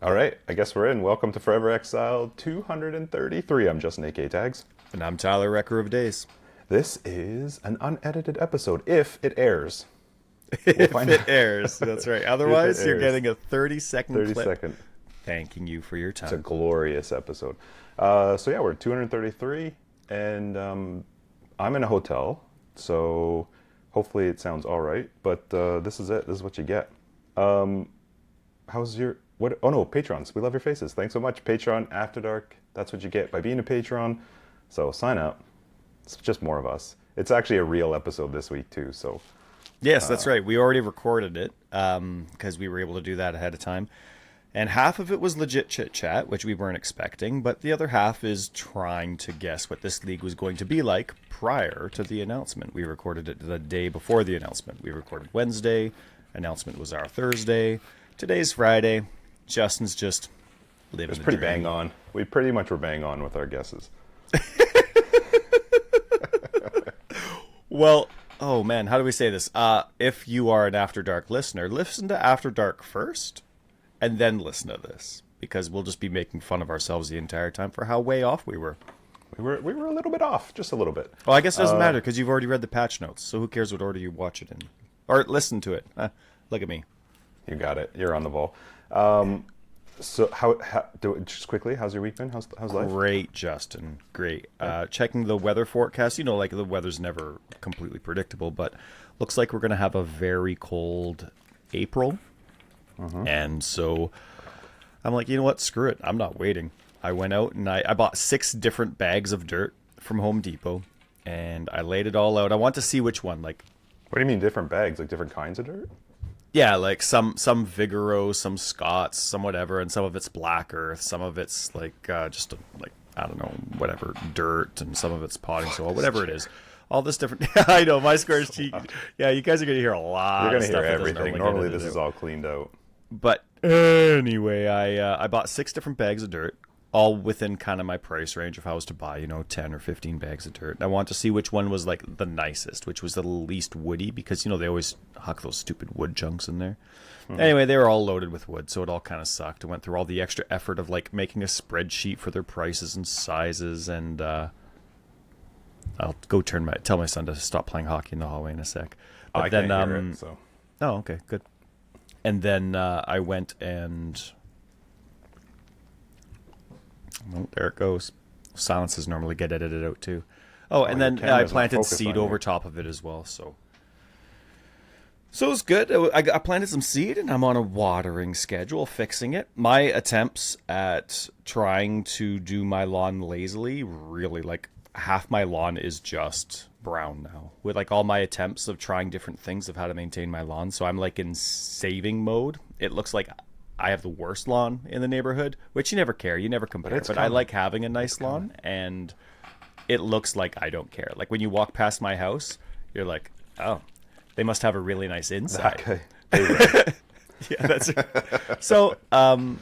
All right, I guess we're in. Welcome to Forever Exiled 233. I'm Justin AK Tags. And I'm Tyler, Wrecker of Days. This is an unedited episode, if it airs. We'll If find it out. airs, that's right. If Otherwise, it you're airs. getting a 30-second 30 clip second. thanking you for your It's a time. glorious episode. So yeah, we're at 233, and I'm in a hotel, so hopefully it sounds all right. But this is it. This is what you get. How's your... What? Oh no, patrons. We love your faces. Thanks so much. Patreon After Dark. That's what you get by being a patron. So sign up. It's just more of us. It's actually a real episode this week too. So Yes, that's right. We already recorded it because we were able to do that ahead of time. And half of it was legit chit-chat, which we weren't expecting. But the other half is trying to guess what this league was going to be like prior to the announcement. We recorded it the day before the announcement. We recorded Wednesday. Announcement was our Thursday. Today's Friday. Justin's just living it's the pretty dream. bang on. We pretty much were bang on with our guesses. Well, oh man, how do we say this? If you are an After Dark listener, listen to After Dark first, and then listen to this, because we'll just be making fun of ourselves the entire time for how way off we were. We were a little bit off, just a little bit. Well, I guess it doesn't matter, because you've already read the patch notes, so who cares what order you watch it in? Or listen to it. Look at me. You got it. You're on the ball. So just quickly, how's your week been? How's life? Great, Justin. Great. Checking the weather forecast. You know, like the weather's never completely predictable, but looks like we're going to have a very cold April. And so I'm like, you know what? Screw it. I'm not waiting. I went out and I bought 6 different bags of dirt from Home Depot, and I laid it all out. I want to see which one. Like, What do you mean different bags? Like different kinds of dirt? yeah, like some Vigoro, some Scots, some whatever, and some of it's black earth, some of it's like just like, I don't know, whatever, dirt, and some of it's potting soil, whatever it is. All this different. I know my square's cheek. Yeah, you guys are gonna hear a lot. You're of gonna stuff hear that doesn't everything. get Normally this edited is out. all cleaned out. But anyway, I bought 6 different bags of dirt, all within kind of my price range if I was to buy, 10 or 15 bags of dirt. And I want to see which one was like the nicest, which was the least woody, because they always huck those stupid wood chunks in there. Anyway, they were all loaded with wood, so it all kind of sucked. I went through all the extra effort of like making a spreadsheet for their prices and sizes, and I'll go tell my son to stop playing hockey in the hallway in a sec. But I then, can't hear it, so oh, okay, good. And then I went and... Oh, there it goes. Silences normally get edited out too. Oh, and your then I camera's not planted focused seed on over you. top of it as well. So it was good. I planted some seed, and I'm on a watering schedule, fixing it. My attempts at trying to do my lawn lazily, really, like, half my lawn is just brown now, with like all my attempts of trying different things of how to maintain my lawn. So I'm like in saving mode. It looks like I have the worst lawn in the neighborhood, which you never care, you never compare. it's But I coming. like having a nice lawn, and it looks like I don't care. Like when you walk past my house, you're like, oh, they must have a really nice inside. okay. Hey, Ray. Yeah, that's it. So I'm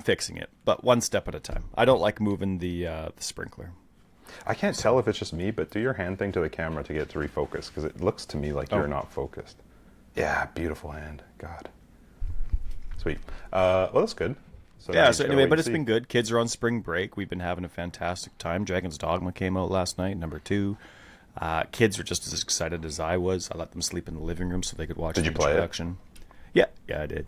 fixing it, but one step at a time. I don't like moving the sprinkler. I can't tell if it's just me, but do your hand thing to the camera to get it to refocus, because it looks to me like you're not focused. Yeah, beautiful hand. God. Sweet. Well, that's good. So now Yeah, you so just anyway, gotta but wait it's and been good. Kids are on spring break. We've been having a fantastic time. Dragon's Dogma came out last night, number 2. Kids are just as excited as I was. I let them sleep in the living room so they could watch Did the you play it? introduction. Yeah, I did.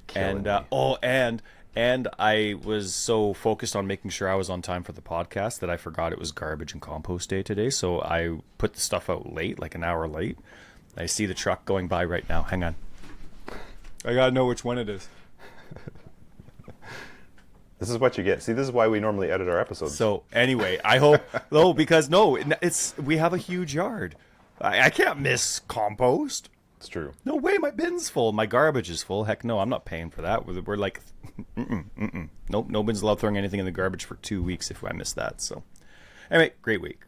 Killing And me. and I was so focused on making sure I was on time for the podcast that I forgot it was garbage and compost day today. So I put the stuff out late, like an hour late. I see the truck going by right now. Hang on. I gotta know which one it is. This is what you get. See, this is why we normally edit our episodes. So anyway, I hope because it's we have a huge yard. I can't miss compost. It's true. No way, my bin's full. My garbage is full. Heck no, I'm not paying for that. We're like, nope, no one's allowed throwing anything in the garbage for 2 weeks if I miss that. So anyway, great week.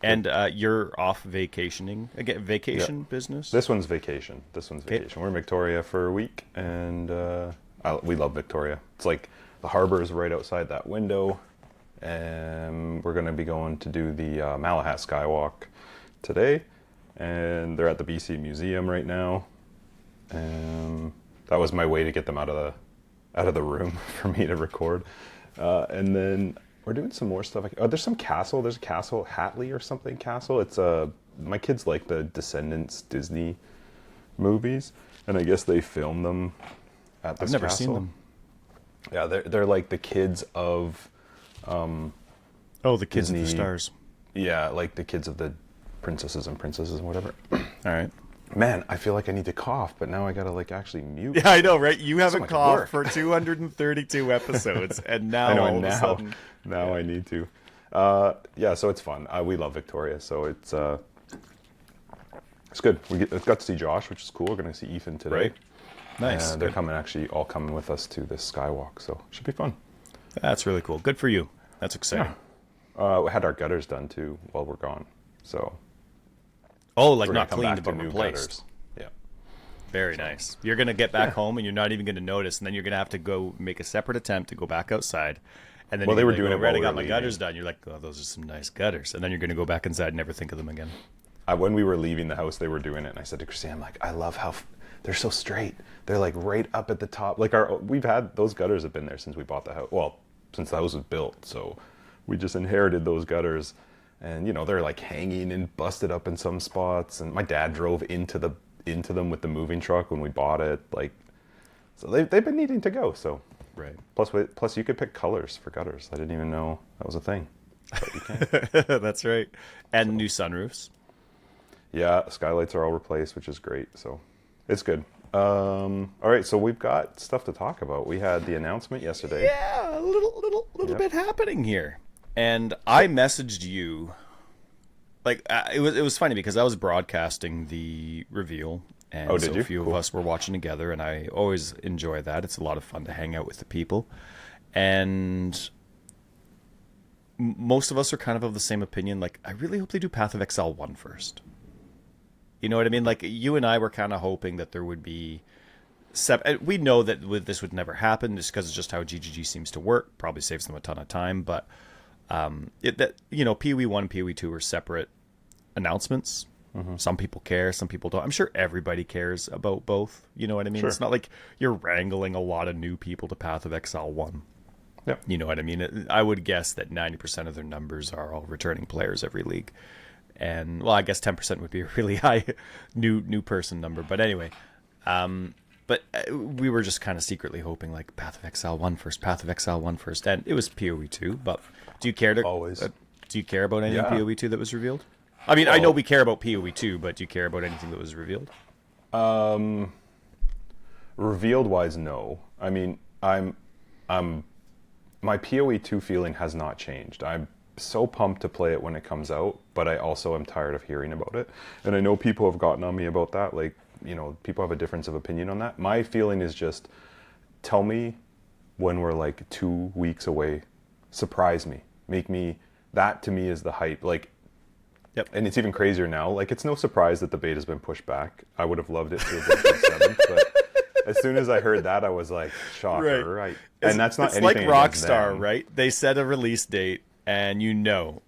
And you're off vacationing again? Vacation business? This one's vacation. We're in Victoria for a week, and we love Victoria. It's like the harbor is right outside that window, and we're going to be going to do the Malahat Skywalk today, and they're at the BC Museum right now. that was my way to get them out of the room for me to record. And then we're doing some more stuff. Oh, there's some castle. There's a castle, Hatley or something castle. It's my kids like the Descendants Disney movies, and I guess they filmed them at this I've never castle. seen them. Yeah, they're like the kids of Oh, the kids Disney. of the stars. Yeah, like the kids of the princesses and whatever. All right. Man, I feel like I need to cough, but now I gotta like actually mute. Yeah, I know, right? You haven't much coughed work. for 232 episodes, and now I know, all and of a now, sudden, now I need to. Yeah, so it's fun. We love Victoria, so it's good. We got to see Josh, which is cool. We're gonna see Ethan today. Right. Nice. They're all coming with us to this skywalk, so it should be fun. That's really cool. Good for you. That's exciting. We had our gutters done too while we're gone, so Oh, like we're gonna not come cleaned back but to new replaced. gutters. Yeah. Very nice. You're going to get back home and you're not even going to notice, and then you're going to have to go make a separate attempt to go back outside. And then Well, they you're were like, doing oh, it right, while I we got were my leaving. gutters done. You're like, oh, those are some nice gutters. And then you're going to go back inside and never think of them again. When we were leaving the house, they were doing it, and I said to Christine, I'm like, I love how they're so straight. They're like right up at the top. Like we've had those gutters have been there since we bought the house. Well, since the house was built, so we just inherited those gutters, and they're like hanging and busted up in some spots. And my dad drove into them with the moving truck when we bought it. Like, so they've been needing to go. So Right. plus you could pick colors for gutters. I didn't even know that was a thing. But you can. That's right. And new sunroofs. Yeah, skylights are all replaced, which is great. So it's good. All right, so we've got stuff to talk about. We had the announcement yesterday. Yeah, a little Yep. bit happening here. And I messaged you. Like it was funny because I was broadcasting the reveal, and Oh, did so you? a few Cool. of us were watching together, and I always enjoy that. It's a lot of fun to hang out with the people, and most of us are kind of the same opinion. Like, I really hope they do Path of Exile 1 first. You know what I mean? Like, you and I were kind of hoping that there would be... We know that this would never happen just because it's just how GGG seems to work. Probably saves them a ton of time, but PoE 1 and PoE 2 are separate announcements. Mm-hmm. Some people care, some people don't. I'm sure everybody cares about both. You know what I mean? Sure. It's not like you're wrangling a lot of new people to Path of Exile 1. Yep. You know what I mean? I would guess that 90% of their numbers are all returning players every league. And, well, I guess 10% would be a really high new person number. But anyway, but we were just kind of secretly hoping, like, Path of Exile 1 first, Path of Exile 1 first. And it was PoE 2, but do you care to... Always. do you care about anything Yeah. PoE 2 that was revealed? I mean, I know we care about PoE 2, but do you care about anything that was revealed? Revealed wise, no. I mean, my PoE 2 feeling has not changed. I'm so pumped to play it when it comes out, but I also am tired of hearing about it. And I know people have gotten on me about that. Like, people have a difference of opinion on that. My feeling is just, tell me when we're like 2 weeks away. Surprise me. That to me is the hype. Like, Yep. and it's even crazier now. Like, it's no surprise that the beta's been pushed back. I would have loved it to have been the 7th, but as soon as I heard that, I was like, shocker, right? And that's not it's anything like against Rockstar, them. right? They set a release date, and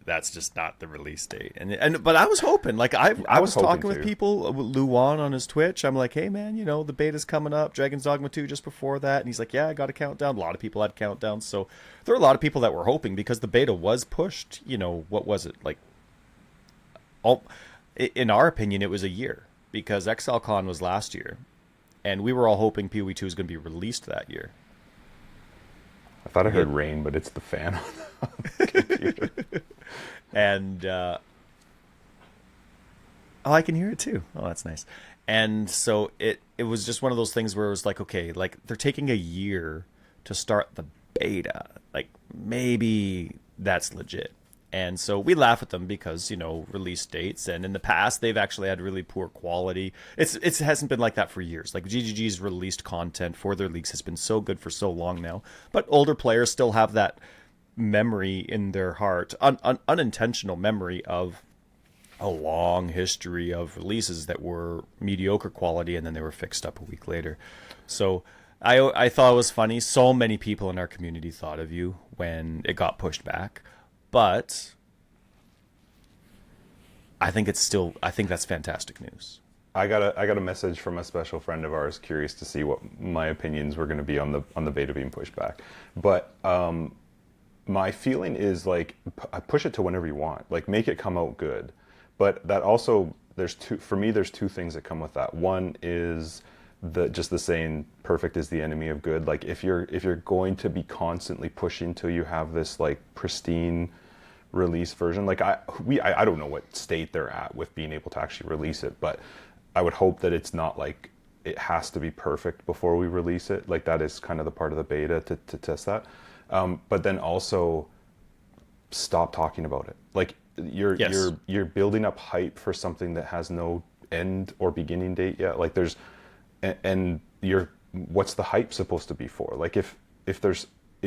that's just not the release date. But I was hoping, like I was hoping talking with to. people, Luan on his Twitch. I'm like, hey man, the beta's coming up, Dragon's Dogma 2 just before that, and he's like, yeah, I got a countdown. A lot of people had countdowns, so there were a lot of people that were hoping because the beta was pushed. What was it like? In our opinion, it was a year because ExileCon was last year, and we were all hoping PoE 2 was going to be released that year. I thought I heard rain, but it's the fan on the computer. And I can hear it too. Oh, that's nice. And so it was just one of those things where it was like, okay, like they're taking a year to start the beta. Like maybe that's legit. And so we laugh at them because, release dates. And in the past, they've actually had really poor quality. It hasn't been like that for years. Like GGG's released content for their leagues has been so good for so long now. But older players still have that memory in their heart, unintentional memory of a long history of releases that were mediocre quality and then they were fixed up a week later. So I thought it was funny. So many people in our community thought of you when it got pushed back. But I think that's fantastic news. I got a message from a special friend of ours, curious to see what my opinions were going to be on the beta being pushed back. But my feeling is like I push it to whenever you want, like make it come out good. But that also there's two things that come with that. One is the saying perfect is the enemy of good. Like if you're going to be constantly pushing till you have this like pristine release version, like I don't know what state they're at with being able to actually release it, but I would hope that it's not like it has to be perfect before we release it. Like that is kind of the part of the beta to test that. But then also stop talking about it. Like you're building up hype for something that has no end or beginning date yet. Like there's, and what's the hype supposed to be for? Like if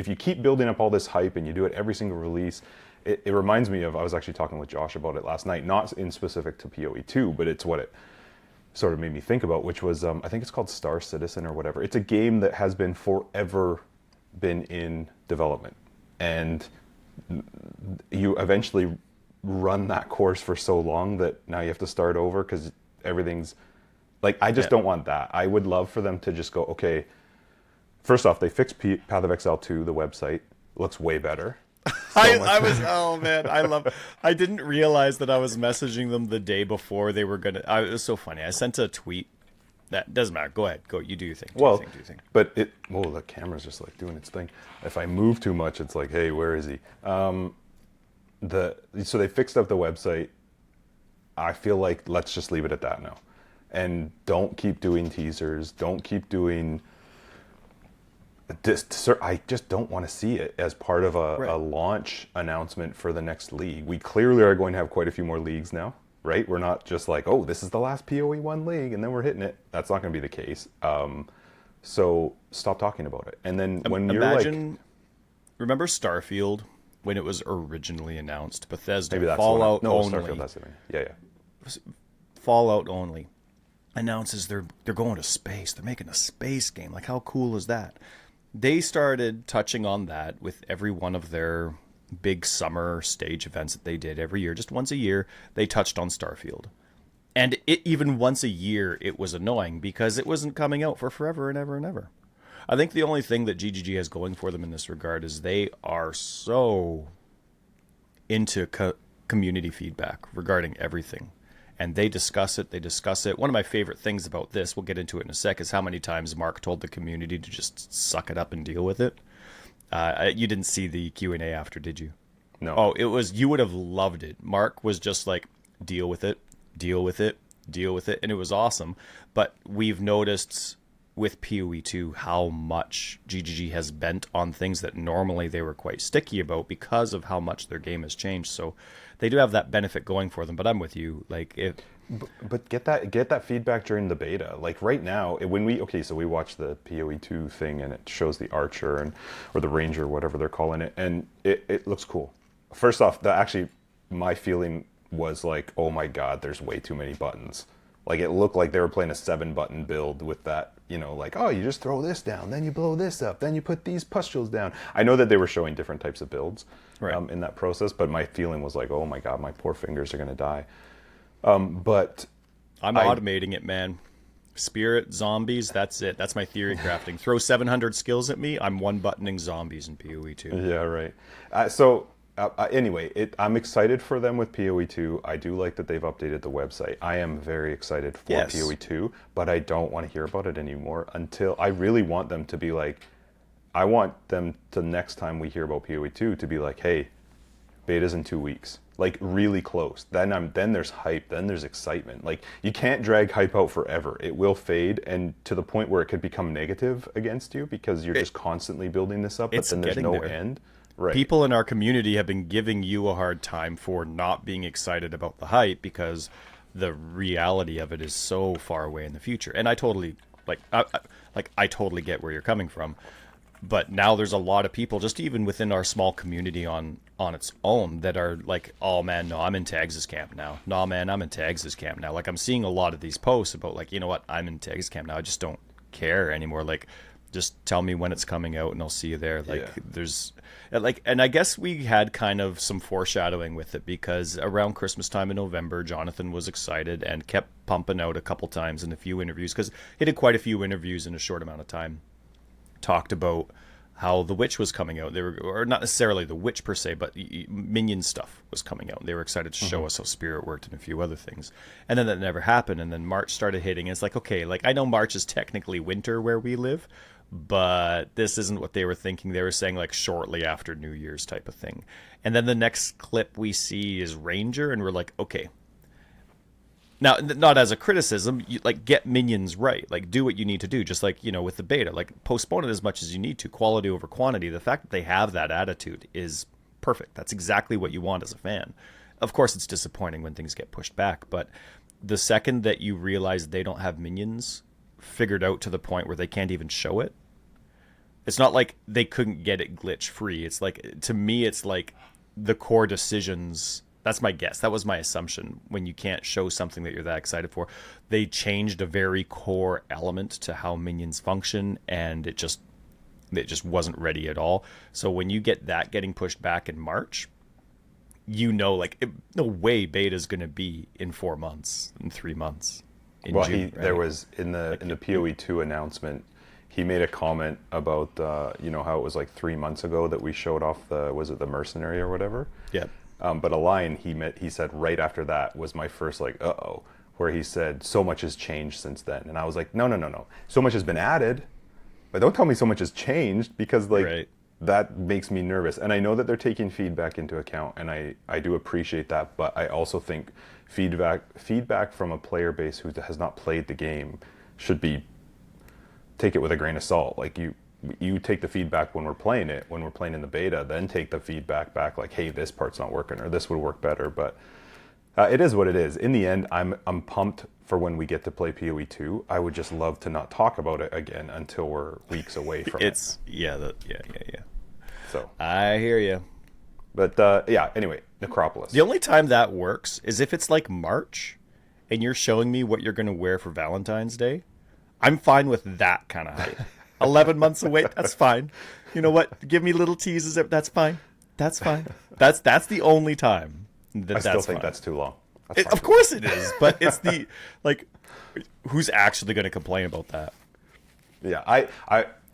you keep building up all this hype and you do it every single release, it reminds me of, I was actually talking with Josh about it last night, not in specific to PoE 2, but it's what it sort of made me think about, which was, I think it's called Star Citizen or whatever. It's a game that has been forever been in development. And you eventually run that course for so long that now you have to start over because everything's, like, I just don't want that. I would love for them to just go, okay, first off, they fixed Path of Exile 2, the website. Looks way better. I didn't realize that I was messaging them the day before they were gonna. It was so funny. I sent a tweet. That doesn't matter. Go ahead. Go. You do your thing. Do your thing. But the camera's just like doing its thing. If I move too much, it's like, hey, where is he? So they fixed up the website. I feel like let's just leave it at that now, and don't keep doing teasers. Don't keep doing. I just don't want to see it as part of a launch announcement for the next league. We clearly are going to have quite a few more leagues now, right? We're not just like, oh, this is the last PoE 1 league, and then we're hitting it. That's not going to be the case. So stop talking about it. And then when remember Starfield when it was originally announced? Bethesda, maybe that's Fallout only. Starfield, that's the thing. Yeah. Fallout only announces they're going to space. They're making a space game. Like, how cool is that? They started touching on that with every one of their big summer stage events that they did every year. Just once a year, they touched on Starfield. And even once a year, it was annoying because it wasn't coming out for forever and ever and ever. I think the only thing that GGG has going for them in this regard is they are so into community feedback regarding everything. And they discuss it. One of my favorite things about this, we'll get into it in a sec, is how many times Mark told the community to just suck it up and deal with it. You didn't see the Q&A after, did you? No. Oh, you would have loved it. Mark was just like, deal with it, deal with it, deal with it. And it was awesome. But we've noticed with PoE 2 how much GGG has bent on things that normally they were quite sticky about because of how much their game has changed. So they do have that benefit going for them, but I'm with you. Like, but get that feedback during the beta. Like right now, so we watched the PoE 2 thing and it shows the archer or the ranger, whatever they're calling it, and it looks cool. First off, my feeling was like, oh my god, there's way too many buttons. Like it looked like they were playing a 7-button build with that, like, oh, you just throw this down, then you blow this up, then you put these pustules down. I know that they were showing different types of builds in that process, but my feeling was like, oh my god, my poor fingers are going to die. But I'm automating it, man. Spirit, zombies, that's it. That's my theory crafting. Throw 700 skills at me, I'm one-buttoning zombies in PoE 2. Yeah, right. Anyway, I'm excited for them with PoE 2. I do like that they've updated the website. I am very excited for PoE 2, but I don't want to hear about it anymore until I really want them to be like, I want them to, next time we hear about PoE 2, to be like, hey, beta's in 2 weeks. Like really close. Then there's hype, then there's excitement. Like you can't drag hype out forever. It will fade, and to the point where it could become negative against you because you're just constantly building this up, but then there's no end. Right. People in our community have been giving you a hard time for not being excited about the hype because the reality of it is so far away in the future. And I totally I totally get where you're coming from. But now there's a lot of people, just even within our small community on its own, that are like, oh man, no, I'm in Tags' camp now. No, man, I'm in Tags' camp now. Like I'm seeing a lot of these posts about like, you know what, I'm in Tags' camp now. I just don't care anymore. Like, Just tell me when it's coming out and I'll see you there. Like Yeah. there's like, and I guess we had kind of some foreshadowing with it because around Christmas time in November, Jonathan was excited and kept pumping out a couple times in a few interviews because he did quite a few interviews in a short amount of time. Talked about how The Witch was coming out. They were, or not necessarily The Witch per se, but Minion stuff was coming out. They were excited to show us how Spirit worked and a few other things. And then that never happened. And then March started hitting. And it's like, okay, like I know March is technically winter where we live, but this isn't what they were thinking. They were saying like shortly after New Year's type of thing. And then the next clip we see is Ranger, and we're like, okay. Now, not as a criticism, you, like, get minions right. Like, do what you need to do, just like, you know, with the beta. Like, postpone it as much as you need to, quality over quantity. The fact that they have that attitude is perfect. That's exactly what you want as a fan. Of course, it's disappointing when things get pushed back, but the second that you realize they don't have minions figured out to the point where they can't even show it, it's not like they couldn't get it glitch-free. It's like, to me, it's like the core decisions... That's my guess. That was my assumption. When you can't show something that you're that excited for, they changed a very core element to how minions function, and it just wasn't ready at all. So when you get that getting pushed back in March, you know, like, no way beta's going to be in 4 months, in 3 months. In Well, June, right? there was in the PoE 2 announcement, he made a comment about you know, how it was like 3 months ago that we showed off the mercenary or whatever. Yeah. But a line he said right after that was my first like where he said so much has changed since then, and I was like no, so much has been added, but don't tell me so much has changed, because like Right. that makes me nervous. And I know that they're taking feedback into account, and I do appreciate that, but I also think feedback from a player base who has not played the game should be, take it with a grain of salt. Like you take the feedback when we're playing it, when we're playing in the beta, then take the feedback back like, hey, this part's not working, or this would work better. But it is what it is. In the end, I'm pumped for when we get to play PoE 2. I would just love to not talk about it again until we're weeks away from it. Yeah. So I hear you. But yeah, anyway, Necropolis. The only time that works is if it's like March and you're showing me what you're going to wear for Valentine's Day. I'm fine with that kind of hype. 11 months away, that's fine. You know what? Give me little teases. That's fine. That's fine. That's the only time that I still that's think fine. that's too long. That's fine Of too course it is, but it's the, like, who's actually going to complain about that? Yeah,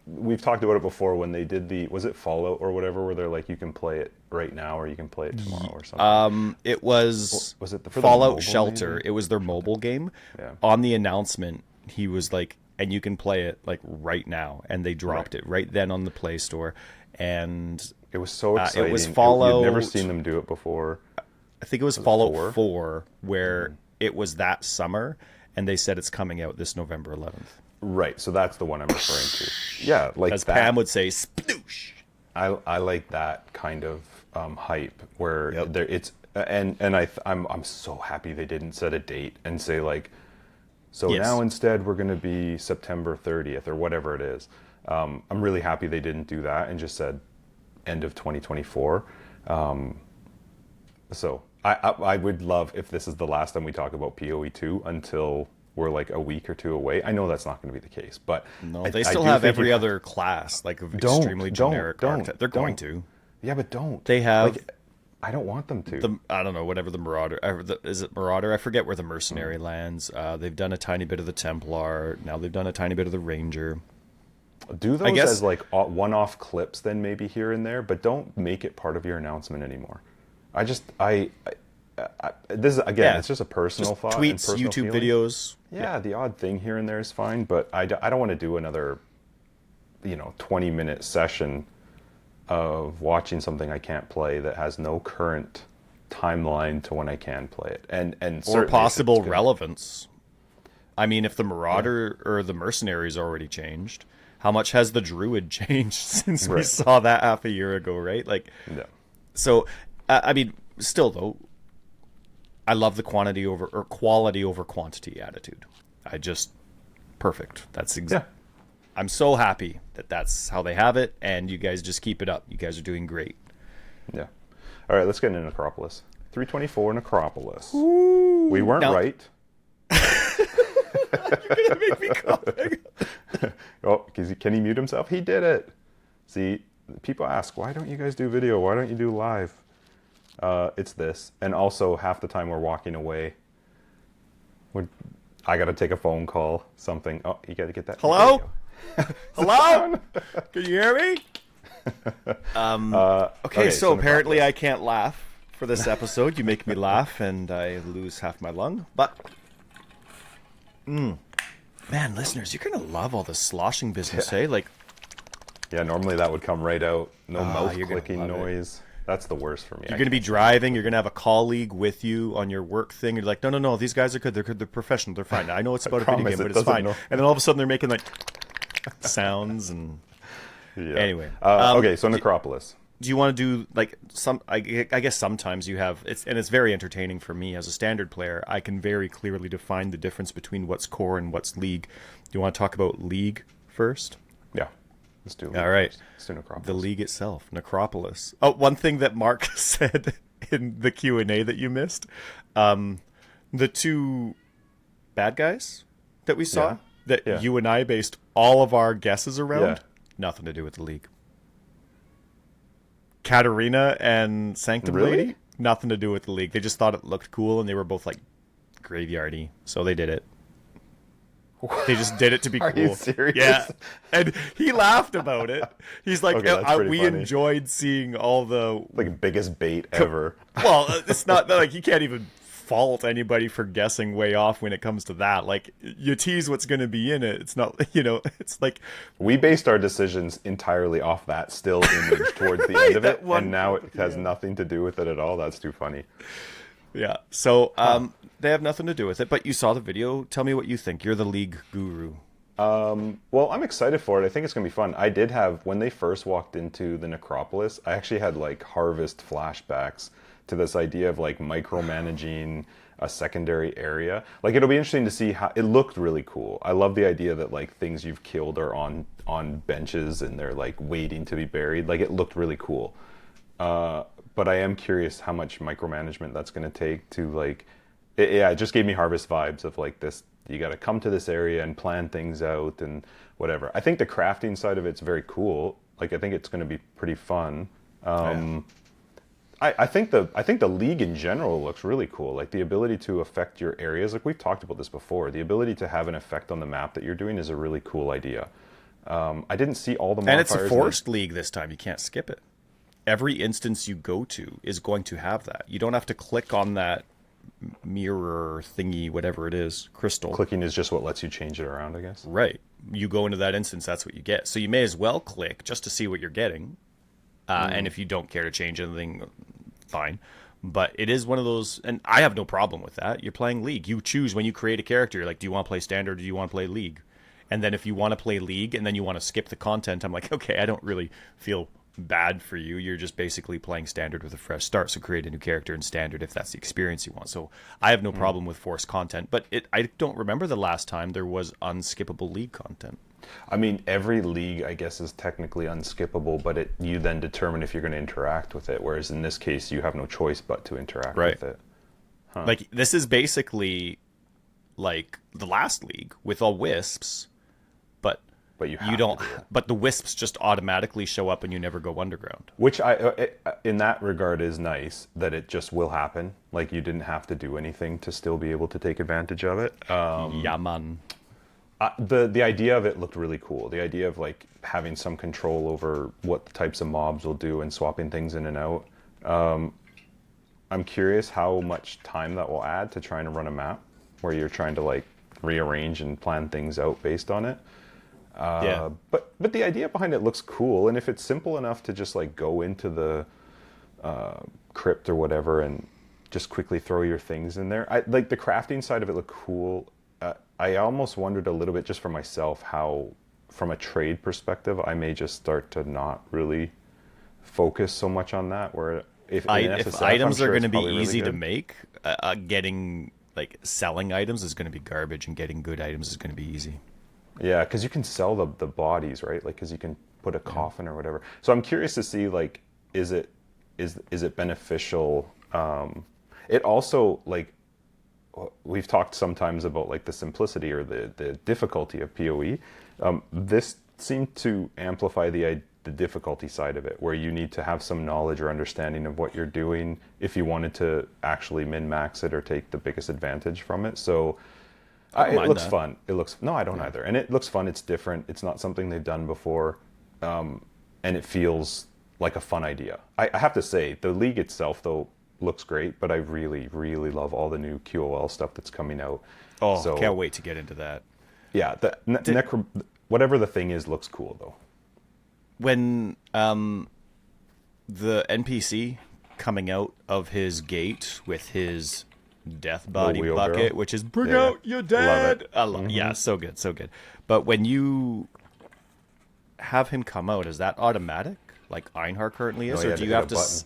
we've talked about it before when they did was it Fallout or whatever, where they're like, you can play it right now or you can play it tomorrow or something. It was it for the Fallout mobile, Shelter. maybe? It was their mobile game. Yeah. On the announcement, he was like, and you can play it like right now, and they dropped it right then on the Play Store, and It was so exciting. it was Fallout. You'd never seen them do it before. I think it was Fallout 4? 4, where it was that summer, and they said it's coming out this November 11th. Right, so that's the one I'm referring to. Yeah, like As that. Pam would say, sploosh. I like that kind of hype where Yep. there it's I'm so happy they didn't set a date and say like, so Yes. now instead we're going to be September 30th or whatever it is. I'm really happy they didn't do that and just said end of 2024. So I would love if this is the last time we talk about PoE 2 until we're like a week or two away. I know that's not going to be the case, but No, I they still do have think every it- other class, like extremely generic archetype. They're going to. Yeah, but don't. They have Like, I don't want them to. I don't know, whatever the Marauder, is it Marauder? I forget where the Mercenary lands. They've done a tiny bit of the Templar. Now they've done a tiny bit of the Ranger. Do those guess- as like one-off clips then maybe here and there, but don't make it part of your announcement anymore. This is, again, it's just a personal thought. and Tweets, personal YouTube feeling. videos. Yeah, the odd thing here and there is fine, but I don't want to do another, 20-minute session of watching something I can't play that has no current timeline to when I can play it, and Or certainly if possible it's gonna- relevance. I mean, if the Marauder or the Mercenary's already changed, how much has the Druid changed since we Right. saw that half a year ago, right? Like, Yeah. so, I mean, still though, I love the quality over quantity attitude. Perfect. That's Yeah. I'm so happy that that's how they have it, and you guys just keep it up. You guys are doing great. Yeah. All right, let's get into Necropolis. 324 Necropolis. We weren't Now- right. You're gonna make me cry. Oh, can he mute himself? He did it. See, people ask, why don't you guys do video? Why don't you do live? It's this. And also, half the time we're walking away. I got to take a phone call, something. Oh, you got to get that. Hello? Hello? Can you hear me? Okay, so apparently I can't laugh for this episode. You make me laugh, and I lose half my lung. But, man, listeners, you're going to love all this sloshing business, eh? Like, yeah, normally that would come right out. No mouth clicking noise. It. That's the worst for me. You're going to be driving. You're going to have a colleague with you on your work thing. You're like, no, these guys are good. They're professional. They're fine. I know it's about a video game, but it's fine. And then all of a sudden they're making like sounds and anyway. Okay, so Necropolis. Do you want to do like some? I guess sometimes you have it's very entertaining for me as a standard player. I can very clearly define the difference between what's core and what's league. Do you want to talk about league first? Yeah. Let's do all right. Let's do Necropolis. The league itself, Necropolis. Oh, one thing that Mark said in the Q&A that you missed, the two bad guys that we saw that you and I based all of our guesses around, nothing to do with the league. Katarina and Sanctum Lady, nothing to do with the league. They just thought it looked cool, and they were both like graveyardy, so they did it. They just did it to be cool. Are you serious? Yeah. And he laughed about it. He's like, okay, we funny. Enjoyed seeing all the... Like, biggest bait ever. Well, it's not like you can't even fault anybody for guessing way off when it comes to that. Like, you tease what's going to be in it. It's not, it's like... We based our decisions entirely off that still image towards the end of it, and now it has nothing to do with it at all. That's too funny. Yeah, so they have nothing to do with it, but you saw the video. Tell me what you think. You're the league guru. Well, I'm excited for it. I think it's going to be fun. I did have, when they first walked into the Necropolis, I actually had like Harvest flashbacks to this idea of like micromanaging a secondary area. Like, it'll be interesting to see how, it looked really cool. I love the idea that like things you've killed are on benches and they're like waiting to be buried. Like, it looked really cool. But I am curious how much micromanagement that's going to take to like, it just gave me Harvest vibes of like this, you got to come to this area and plan things out and whatever. I think the crafting side of it's very cool. Like, I think it's going to be pretty fun. I think the league in general looks really cool. Like, the ability to affect your areas, like we've talked about this before, the ability to have an effect on the map that you're doing is a really cool idea. I didn't see all the modifiers. And it's a forced league this time. You can't skip it. Every instance you go to is going to have that. You don't have to click on that mirror thingy, whatever it is, crystal. Clicking is just what lets you change it around, I guess. Right. You go into that instance, that's what you get. So you may as well click just to see what you're getting. And if you don't care to change anything, fine. But it is one of those, and I have no problem with that. You're playing League. You choose when you create a character, you're like, do you want to play Standard or do you want to play League? And then if you want to play League and then you want to skip the content, I'm like, okay, I don't really feel bad for you. You're just basically playing Standard with a fresh start, so create a new character in Standard if that's the experience you want. So I have no problem with forced content, but I don't remember the last time there was unskippable League content. I mean, every league, I guess, is technically unskippable, but you then determine if you're going to interact with it, whereas in this case, you have no choice but to interact with it. Huh. Like, this is basically like the last league with all wisps, but you don't. But the wisps just automatically show up and you never go underground. Which, in that regard, is nice that it just will happen. Like, you didn't have to do anything to still be able to take advantage of it. Yeah, man. The idea of it looked really cool. The idea of like having some control over what the types of mobs will do and swapping things in and out. I'm curious how much time that will add to trying to run a map where you're trying to like rearrange and plan things out based on it. But the idea behind it looks cool, and if it's simple enough to just like go into the crypt or whatever and just quickly throw your things in there, like the crafting side of it looked cool. I almost wondered a little bit just for myself how, from a trade perspective, I may just start to not really focus so much on that. Where if items are going to be easy to make, getting like selling items is going to be garbage, and getting good items is going to be easy. Yeah, because you can sell the bodies, right? Like, because you can put a coffin or whatever. So I'm curious to see, like, is it beneficial? It also, like, we've talked sometimes about like the simplicity or the difficulty of PoE. This seemed to amplify the difficulty side of it, where you need to have some knowledge or understanding of what you're doing if you wanted to actually min-max it or take the biggest advantage from it. So it looks fun. No, I don't either. And it looks fun. It's different. It's not something they've done before. And it feels like a fun idea. I have to say, the league itself, though, looks great, but I really, really love all the new QOL stuff that's coming out. Oh, so, can't wait to get into that. Yeah, whatever the thing is looks cool, though. When the NPC coming out of his gate with his death body bucket, which is bring out your dead. Yeah, so good, so good. But when you have him come out, is that automatic, like Einhar currently is, or do you have to?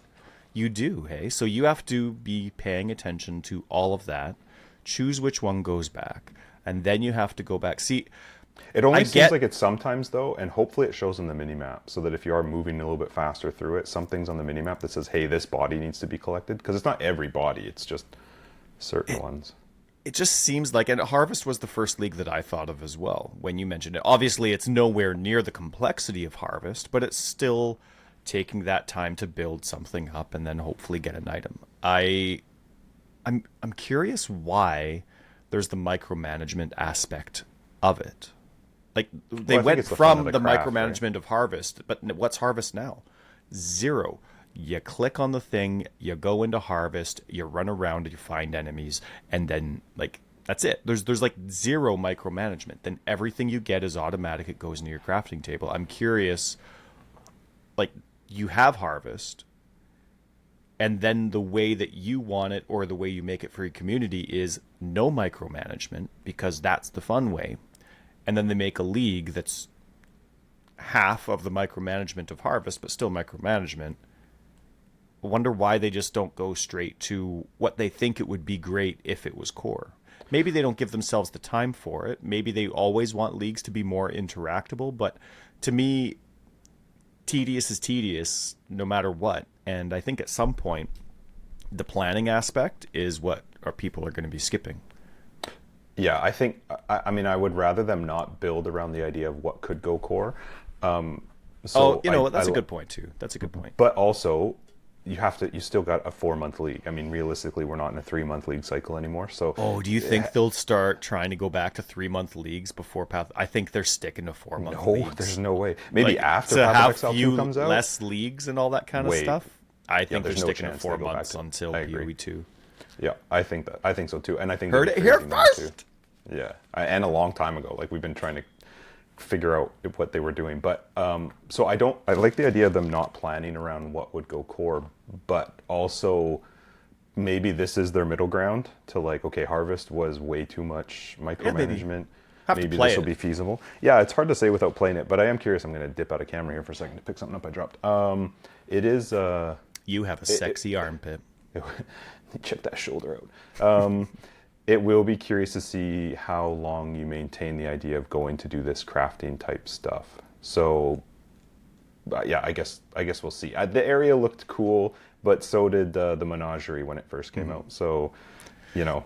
You do, hey. So you have to be paying attention to all of that. Choose which one goes back, and then you have to go back. See, it only seems like it's sometimes, though, and hopefully it shows in the minimap, so that if you are moving a little bit faster through it, something's on the minimap that says, hey, this body needs to be collected, because it's not every body, it's just certain ones. It just seems like, and Harvest was the first league that I thought of as well, when you mentioned it. Obviously, it's nowhere near the complexity of Harvest, but it's still taking that time to build something up and then hopefully get an item. I'm curious why there's the micromanagement aspect of it. Like, they went from the micromanagement of Harvest, but what's Harvest now? 0. You click on the thing, you go into Harvest, you run around, you find enemies, and then, like, that's it. There's like 0 micromanagement. Then everything you get is automatic. It goes into your crafting table. I'm curious, like, you have Harvest, and then the way that you want it or the way you make it for your community is no micromanagement, because that's the fun way. And then they make a league that's half of the micromanagement of Harvest, but still micromanagement. I wonder why they just don't go straight to what they think it would be great if it was core. Maybe they don't give themselves the time for it. Maybe they always want leagues to be more interactable. But to me, tedious is tedious no matter what. And I think at some point, the planning aspect is what our people are going to be skipping. Yeah, I think, I mean, I would rather them not build around the idea of what could go core. So you know what? That's a good point, too. That's a good point. But also, you still got a 4-month league. I mean, realistically, we're not in a 3-month league cycle anymore. So, do you think they'll start trying to go back to 3-month leagues before Path? I think they're sticking to 4-month leagues. No, there's no way. Maybe like, after Path of Exile 2 comes out? Less leagues and all that kind of stuff? I think they're sticking to 4 months until PoE 2. Yeah, I think so too. And I think heard it here first. Yeah, and a long time ago. Like, we've been trying to figure out what they were doing. But so I like the idea of them not planning around what would go core, but also maybe this is their middle ground to, like, okay, Harvest was way too much micromanagement. Maybe this will be feasible. Yeah, it's hard to say without playing it, but I am curious. I'm going to dip out of camera here for a second to pick something up I dropped. It is... you have a sexy armpit. Check that shoulder out. It will be curious to see how long you maintain the idea of going to do this crafting type stuff. So, yeah, I guess we'll see. The area looked cool, but so did the menagerie when it first came out. So, you know,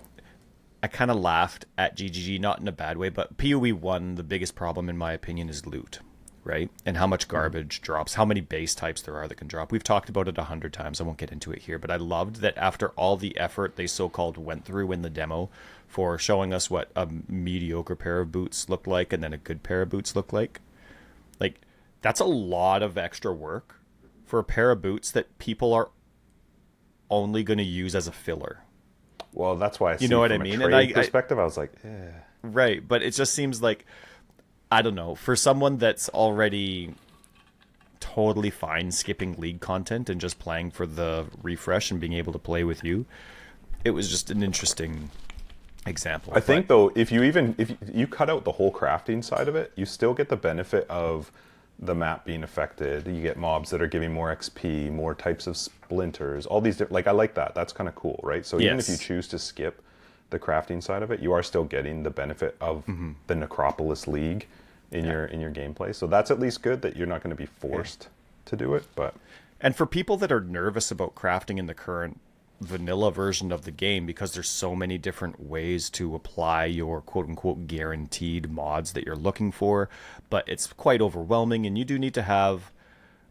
I kind of laughed at GGG, not in a bad way, but PoE 1, the biggest problem in my opinion is loot, right? And how much garbage drops, how many base types there are that can drop. We've talked about it 100 times. I won't get into it here, but I loved that after all the effort they so-called went through in the demo for showing us what a mediocre pair of boots looked like and then a good pair of boots looked like that's a lot of extra work for a pair of boots that people are only going to use as a filler. Well, that's why I see, you know what from I mean? a trade perspective, I was like, eh. Right, but it just seems like, I don't know, for someone that's already totally fine skipping league content and just playing for the refresh and being able to play with you, it was just an interesting example. I think, though, if you cut out the whole crafting side of it, you still get the benefit of the map being affected. You get mobs that are giving more XP, more types of splinters, all these different, like, I like that. That's kind of cool, right? So even if you choose to skip the crafting side of it, you are still getting the benefit of the Necropolis League in your gameplay. So that's at least good that you're not going to be forced to do it. But and for people that are nervous about crafting in the current vanilla version of the game because there's so many different ways to apply your quote unquote guaranteed mods that you're looking for, but it's quite overwhelming, and you do need to have,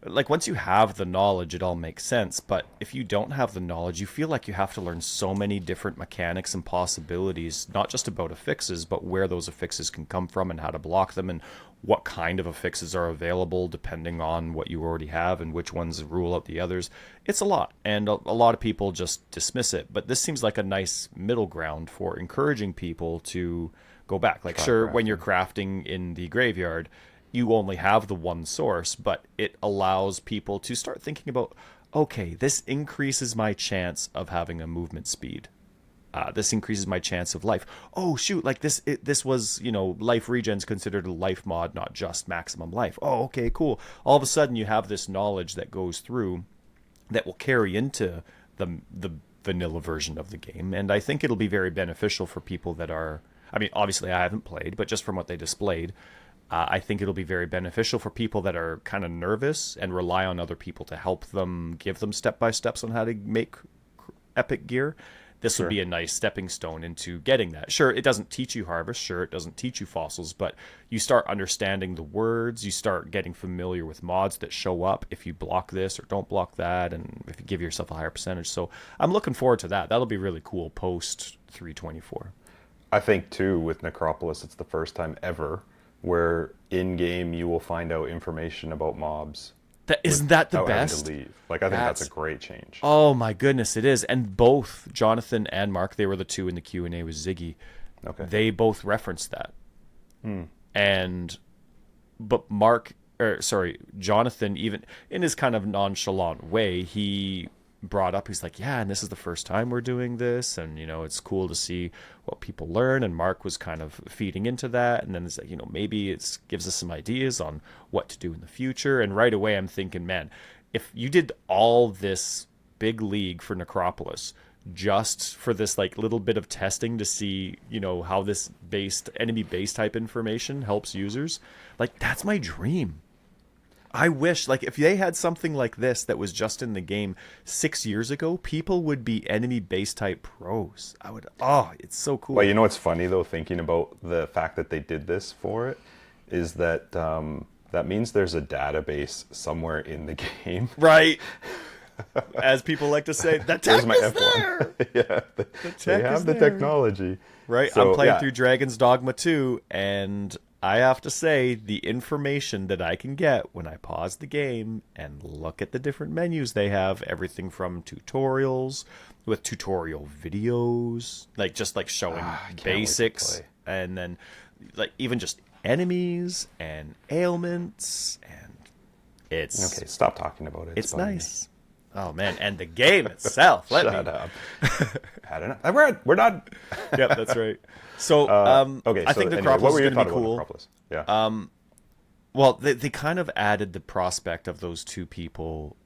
like, once you have the knowledge, it all makes sense. But if you don't have the knowledge, you feel like you have to learn so many different mechanics and possibilities, not just about affixes, but where those affixes can come from and how to block them and what kind of affixes are available depending on what you already have and which ones rule out the others. It's a lot, and a lot of people just dismiss it. But this seems like a nice middle ground for encouraging people to go back. Like, sure, when you're crafting in the graveyard, you only have the one source, but it allows people to start thinking about, okay, this increases my chance of having a movement speed. This increases my chance of life. Oh, shoot, like this was, life regen's considered a life mod, not just maximum life. Oh, okay, cool. All of a sudden you have this knowledge that goes through that will carry into the vanilla version of the game. And I think it'll be very beneficial for people that are, I mean, obviously I haven't played, but just from what they displayed, I think it'll be very beneficial for people that are kind of nervous and rely on other people to help them, give them step-by-steps on how to make epic gear. This would be a nice stepping stone into getting that. Sure, it doesn't teach you harvest. Sure, it doesn't teach you fossils, but you start understanding the words. You start getting familiar with mods that show up if you block this or don't block that, and if you give yourself a higher percentage. So I'm looking forward to that. That'll be really cool post 324. I think, too, with Necropolis, it's the first time ever where in-game you will find out information about mobs. Isn't that the best? To leave. Like, I think that's a great change. Oh my goodness, it is. And both Jonathan and Mark, they were the two in the Q&A with Ziggy. Okay. They both referenced that. But Jonathan, even in his kind of nonchalant way, he brought up, he's like, yeah, and this is the first time we're doing this, and it's cool to see what people learn. And Mark was kind of feeding into that, and then it's like, maybe it gives us some ideas on what to do in the future. And right away I'm thinking, man, if you did all this big league for Necropolis just for this like little bit of testing to see how this enemy base type information helps users, like, that's my dream. I wish, like, if they had something like this that was just in the game 6 years ago, people would be enemy base type pros. It's so cool. Well, you know what's funny, though, thinking about the fact that they did this for it, is that that means there's a database somewhere in the game. Right. As people like to say, the tech is there. Yeah, they have the technology. Right. So, I'm playing through Dragon's Dogma 2, and I have to say, the information that I can get when I pause the game and look at the different menus they have, everything from tutorials with tutorial videos, like just like showing basics, and then like even just enemies and ailments, and it's okay. Stop talking about it. It's nice. Oh man, and the game itself. Shut up. I don't know. We're not. Yep, that's right. So, okay. I think Necropolis is going to be cool. Yeah. Well, they kind of added the prospect of those two people.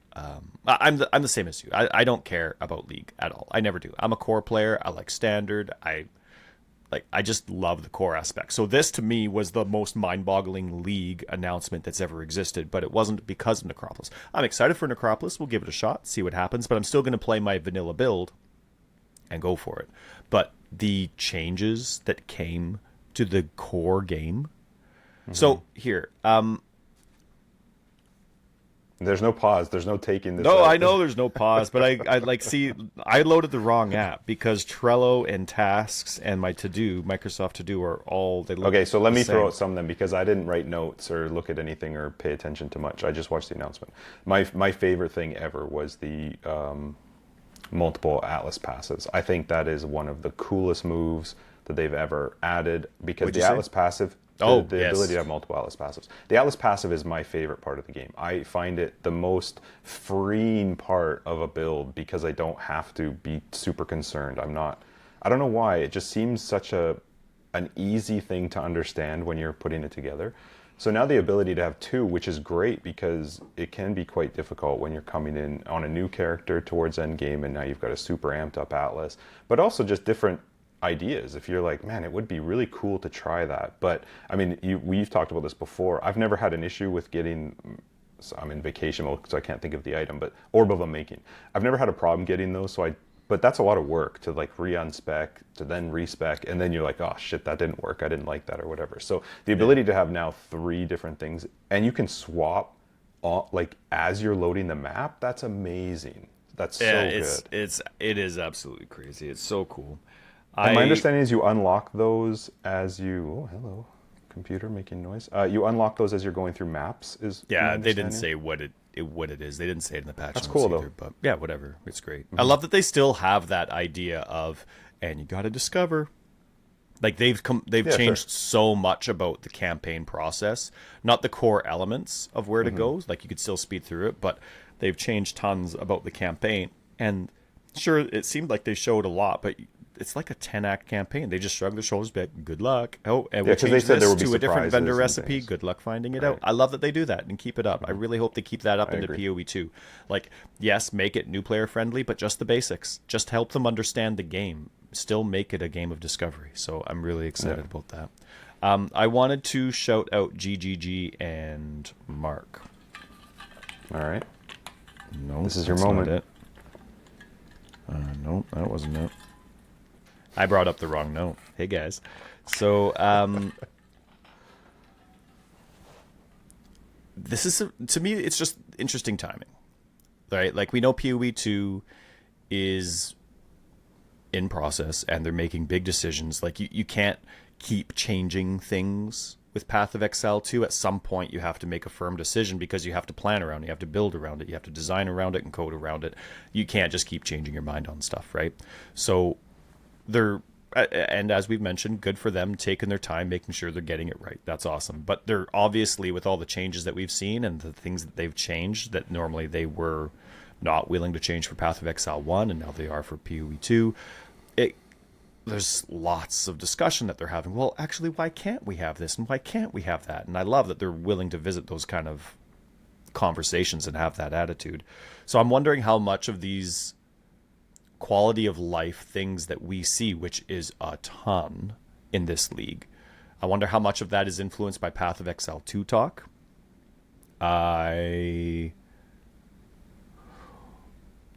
I'm the same as you. I don't care about League at all. I never do. I'm a core player. I like Standard. I just love the core aspect. So this to me was the most mind-boggling League announcement that's ever existed, but it wasn't because of Necropolis. I'm excited for Necropolis. We'll give it a shot, see what happens, but I'm still going to play my vanilla build and go for it. But the changes that came to the core game. So here, there's no pause. There's no taking this. No, out. I know there's no pause, but I loaded the wrong app because Trello and Tasks and my To-Do, Microsoft To-Do, are all they look okay. So let me same. throw out some of them because I didn't write notes or look at anything or pay attention to much. I just watched the announcement. My favorite thing ever was the multiple Atlas passes. I think that is one of the coolest moves that they've ever added because the Atlas passive, the ability to have multiple Atlas passives. The Atlas passive is my favorite part of the game. I find it the most freeing part of a build because I don't have to be super concerned. I don't know why. It just seems such an easy thing to understand when you're putting it together. So now the ability to have two, which is great because it can be quite difficult when you're coming in on a new character towards endgame and now you've got a super amped up Atlas, but also just different ideas. If you're like, man, it would be really cool to try that. But I mean, we've talked about this before. I've never had an issue with getting, so I'm in vacation mode so I can't think of the item, but Orb of Unmaking. I've never had a problem getting those, so I but that's a lot of work to like re-unspec, to then respec, and then you're like, oh shit, that didn't work. I didn't like that or whatever. So the ability to have now 3 different things, and you can swap like as you're loading the map, that's amazing. That's so Yeah, good. it is absolutely crazy. It's so cool. And my I understanding is you unlock those as you. Oh, hello, computer making noise. You unlock those as you're going through maps. Is my Yeah, they didn't understanding? say what it is. They didn't say it in the patch That's notes cool though. either. But yeah, whatever. It's great. I love that they still have that idea of, and you got to discover. Like they've Yeah, sure. changed so much about the campaign process, not the core elements of where to go. Like you could still speed through it, but they've changed tons about the campaign. And sure, it seemed like they showed a lot, but it's like a 10-act campaign. They just shrug their shoulders, be like, "Good luck." Oh, and Yeah, we'll because they change said there this would be to a different vendor surprises and recipe. things. Good luck finding it Right. out. I love that they do that and keep it up. I really hope they keep that up I into agree. PoE 2. Like, yes, make it new player friendly, but just the basics. Just help them understand the game. Still make it a game of discovery. So I'm really excited Yeah. about that. I wanted to shout out GGG and Mark. All right. No, This is your that's not moment. it. No, that wasn't it. I brought up the wrong note. Hey guys. So this is to me it's just interesting timing. Right? Like we know PoE 2 is in process and they're making big decisions. Like you can't keep changing things with Path of Exile 2. At some point you have to make a firm decision because you have to plan around it, you have to build around it, you have to design around it and code around it. You can't just keep changing your mind on stuff, right? So they're and as we've mentioned, good for them taking their time, making sure they're getting it right. That's awesome. But they're obviously, with all the changes that we've seen and the things that they've changed that normally they were not willing to change for Path of Exile 1 and now they are for PoE 2, there's lots of discussion that they're having. Well, actually, why can't we have this and why can't we have that? And I love that they're willing to visit those kind of conversations and have that attitude. So I'm wondering how much of these quality of life things that we see, which is a ton in this league, I wonder how much of that is influenced by Path of Exile 2 talk. I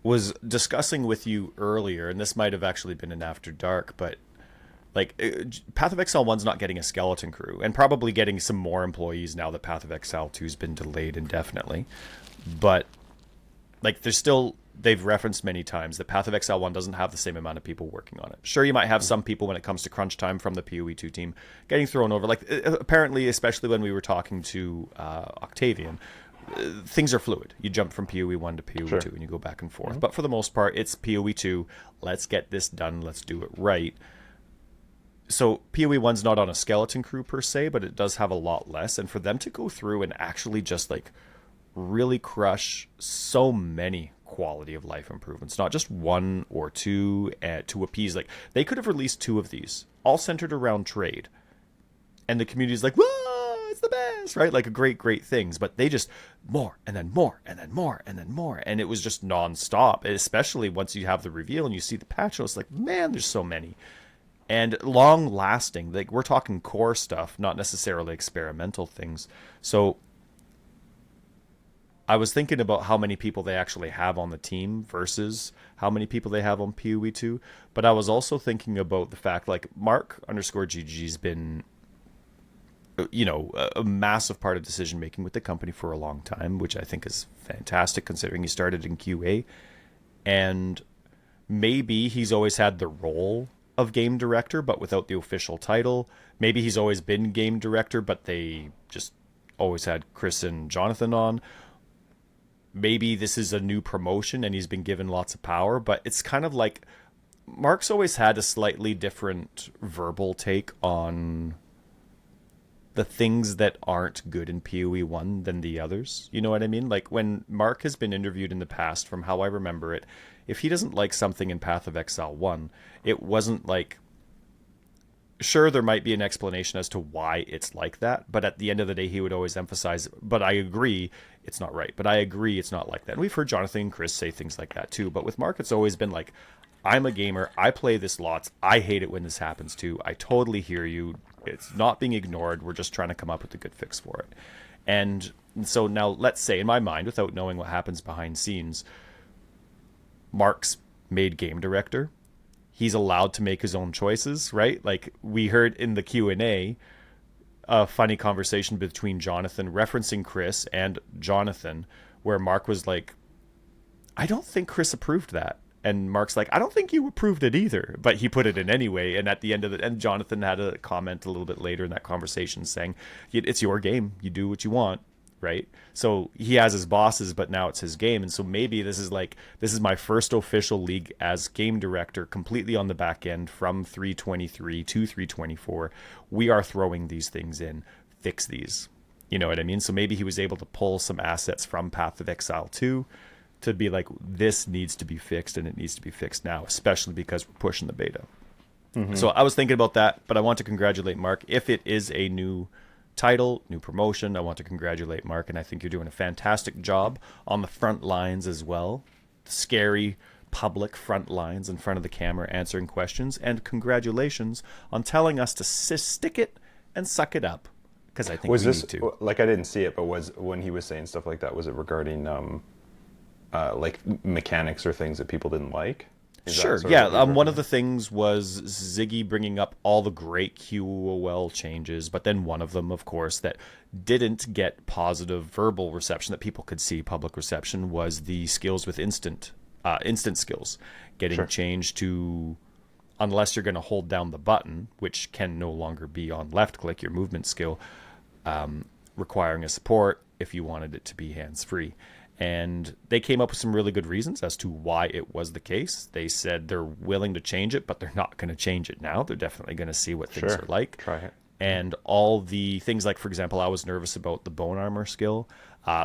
was discussing with you earlier, and this might have actually been an After Dark, but like Path of Exile 1's not getting a skeleton crew, and probably getting some more employees now that Path of Exile 2's been delayed indefinitely. But like they've referenced many times that Path of Exile 1 doesn't have the same amount of people working on it. Sure, you might have some people when it comes to crunch time from the PoE 2 team getting thrown over. Like apparently, especially when we were talking to Octavian, things are fluid. You jump from PoE 1 to PoE Sure. 2 and you go back and forth. But for the most part, it's PoE 2. Let's get this done. Let's do it right. So PoE 1's not on a skeleton crew per se, but it does have a lot less. And for them to go through and actually just like really crush so many quality of life improvements, not just one or two to appease, like they could have released 2 of these, all centered around trade. And the community's like, whoa, it's the best, right? Like a great things. But they just more and then more and then more and then more. And it was just nonstop, especially once you have the reveal and you see the patch notes, like, man, there's so many. And long lasting, like we're talking core stuff, not necessarily experimental things. So I was thinking about how many people they actually have on the team versus how many people they have on PoE 2. But I was also thinking about the fact, like, Mark underscore GG's been, a massive part of decision making with the company for a long time, which I think is fantastic considering he started in QA. And maybe he's always had the role of game director, but without the official title. Maybe he's always been game director, but they just always had Chris and Jonathan on. Maybe this is a new promotion and he's been given lots of power, but it's kind of like Mark's always had a slightly different verbal take on the things that aren't good in PoE 1 than the others. You know what I mean? Like when Mark has been interviewed in the past, from how I remember it, if he doesn't like something in Path of Exile 1, it wasn't like, sure, there might be an explanation as to why it's like that, but at the end of the day, he would always emphasize, but I agree, it's not right. But I agree, it's not like that. And we've heard Jonathan and Chris say things like that too. But with Mark, it's always been like, I'm a gamer, I play this lots, I hate it when this happens too. I totally hear you. It's not being ignored. We're just trying to come up with a good fix for it. And so now, let's say, in my mind, without knowing what happens behind scenes, Mark's made game director, he's allowed to make his own choices, right? Like we heard in the Q&A a funny conversation between Jonathan referencing Chris and Jonathan, where Mark was like, I don't think Chris approved that. And Mark's like, I don't think you approved it either, but he put it in anyway. And at the end of it, and Jonathan had a comment a little bit later in that conversation saying, it's your game. You do what you want, right? So he has his bosses, but now it's his game. And so maybe this is my first official league as game director, completely on the back end from 323 to 324. We are throwing these things in, fix these. You know what I mean? So maybe he was able to pull some assets from Path of Exile 2 to be like, this needs to be fixed, and it needs to be fixed now, especially because we're pushing the beta. So I was thinking about that, but I want to congratulate Mark. If it is a new title, new promotion, I want to congratulate Mark, and I think you're doing a fantastic job on the front lines as well. Scary public front lines in front of the camera answering questions, and congratulations on telling us to stick it and suck it up, because I think we need to. Like, I didn't see it, but was when he was saying stuff like that, was it regarding like mechanics or things that people didn't like? Sure, yeah. One of the things was Ziggy bringing up all the great QOL changes, but then one of them, of course, that didn't get positive verbal reception that people could see, public reception, was the skills with instant skills getting changed to, unless you're going to hold down the button, which can no longer be on left click, your movement skill, requiring a support if you wanted it to be hands-free. And they came up with some really good reasons as to why it was the case. They said they're willing to change it, but they're not going to change it now. They're definitely going to see what things are like. Try it. And all the things like, for example, I was nervous about the bone armor skill.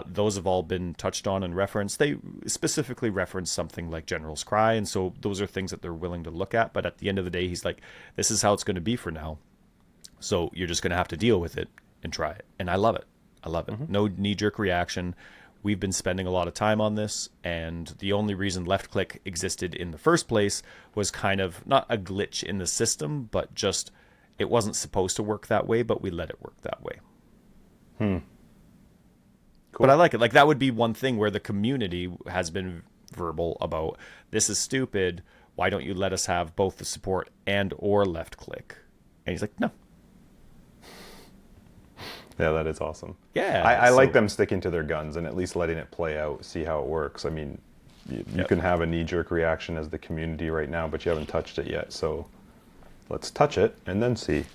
Those have all been touched on and referenced. They specifically reference something like General's Cry, and so those are things that they're willing to look at. But at the end of the day, he's like, this is how it's going to be for now. So you're just going to have to deal with it and try it. And I love it. I love it. No knee-jerk reaction. We've been spending a lot of time on this, and the only reason left click existed in the first place was kind of not a glitch in the system, but just it wasn't supposed to work that way, but we let it work that way. Cool. But I like it. Like, that would be one thing where the community has been verbal about, this is stupid. Why don't you let us have both the support and or left click? And he's like, no. Yeah, that is awesome. Yeah. I like them sticking to their guns and at least letting it play out, see how it works. I mean, you can have a knee-jerk reaction as the community right now, but you haven't touched it yet. So let's touch it and then see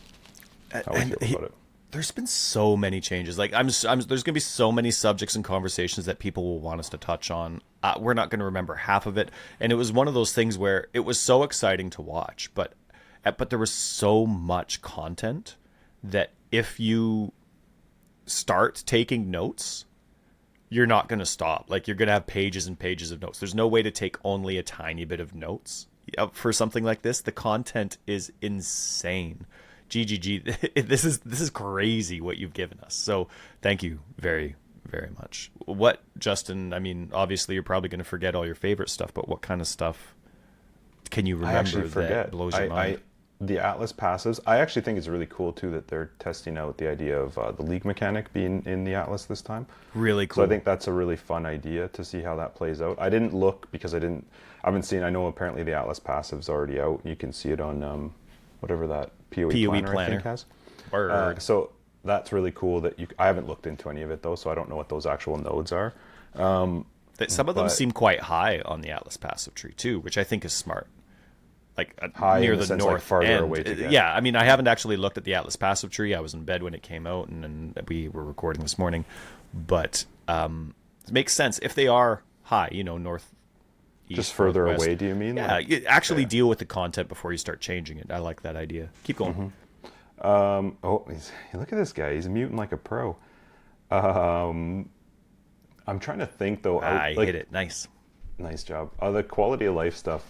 how we feel about it. There's been so many changes. Like, there's going to be so many subjects and conversations that people will want us to touch on. We're not going to remember half of it. And it was one of those things where it was so exciting to watch, but there was so much content that if you start taking notes, you're not going to stop. Like, you're going to have pages and pages of notes. There's no way to take only a tiny bit of notes for something like this. The content is insane. GGG. This is crazy what you've given us. So thank you very, very much. What, Justin, I mean, obviously you're probably going to forget all your favorite stuff, but what kind of stuff can you remember that blows your mind? The Atlas passives, I actually think it's really cool too that they're testing out the idea of the league mechanic being in the Atlas this time. Really cool. So I think that's a really fun idea to see how that plays out. I didn't look because I haven't seen, I know apparently the Atlas passive's already out. You can see it on whatever that PoE planner I think has. So that's really cool that I haven't looked into any of it though, so I don't know what those actual nodes are. Some of them seem quite high on the Atlas passive tree too, which I think is smart. Like high near in the sense, north like farther end. Away to get. Yeah, I mean, I haven't actually looked at the Atlas passive tree. I was in bed when it came out, and we were recording this morning. But it makes sense if they are high, north, east, just further northwest. away. Do you mean? Yeah, you actually deal with the content before you start changing it. I like that idea. Keep going. Look at this guy. He's muting like a pro. I'm trying to think though. I hit it. Nice job. The quality of life stuff.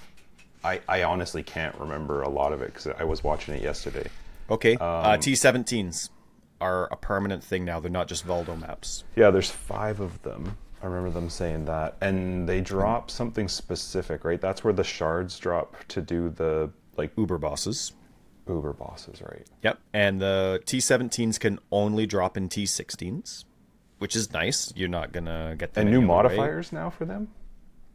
I honestly can't remember a lot of it because I was watching it yesterday. Okay. T17s are a permanent thing now. They're not just Valdo maps. Yeah, there's 5 of them. I remember them saying that. And they drop something specific, right? That's where the shards drop to do the, like... Uber bosses, right. Yep. And the T17s can only drop in T16s, which is nice. You're not going to get them And new modifiers now for them?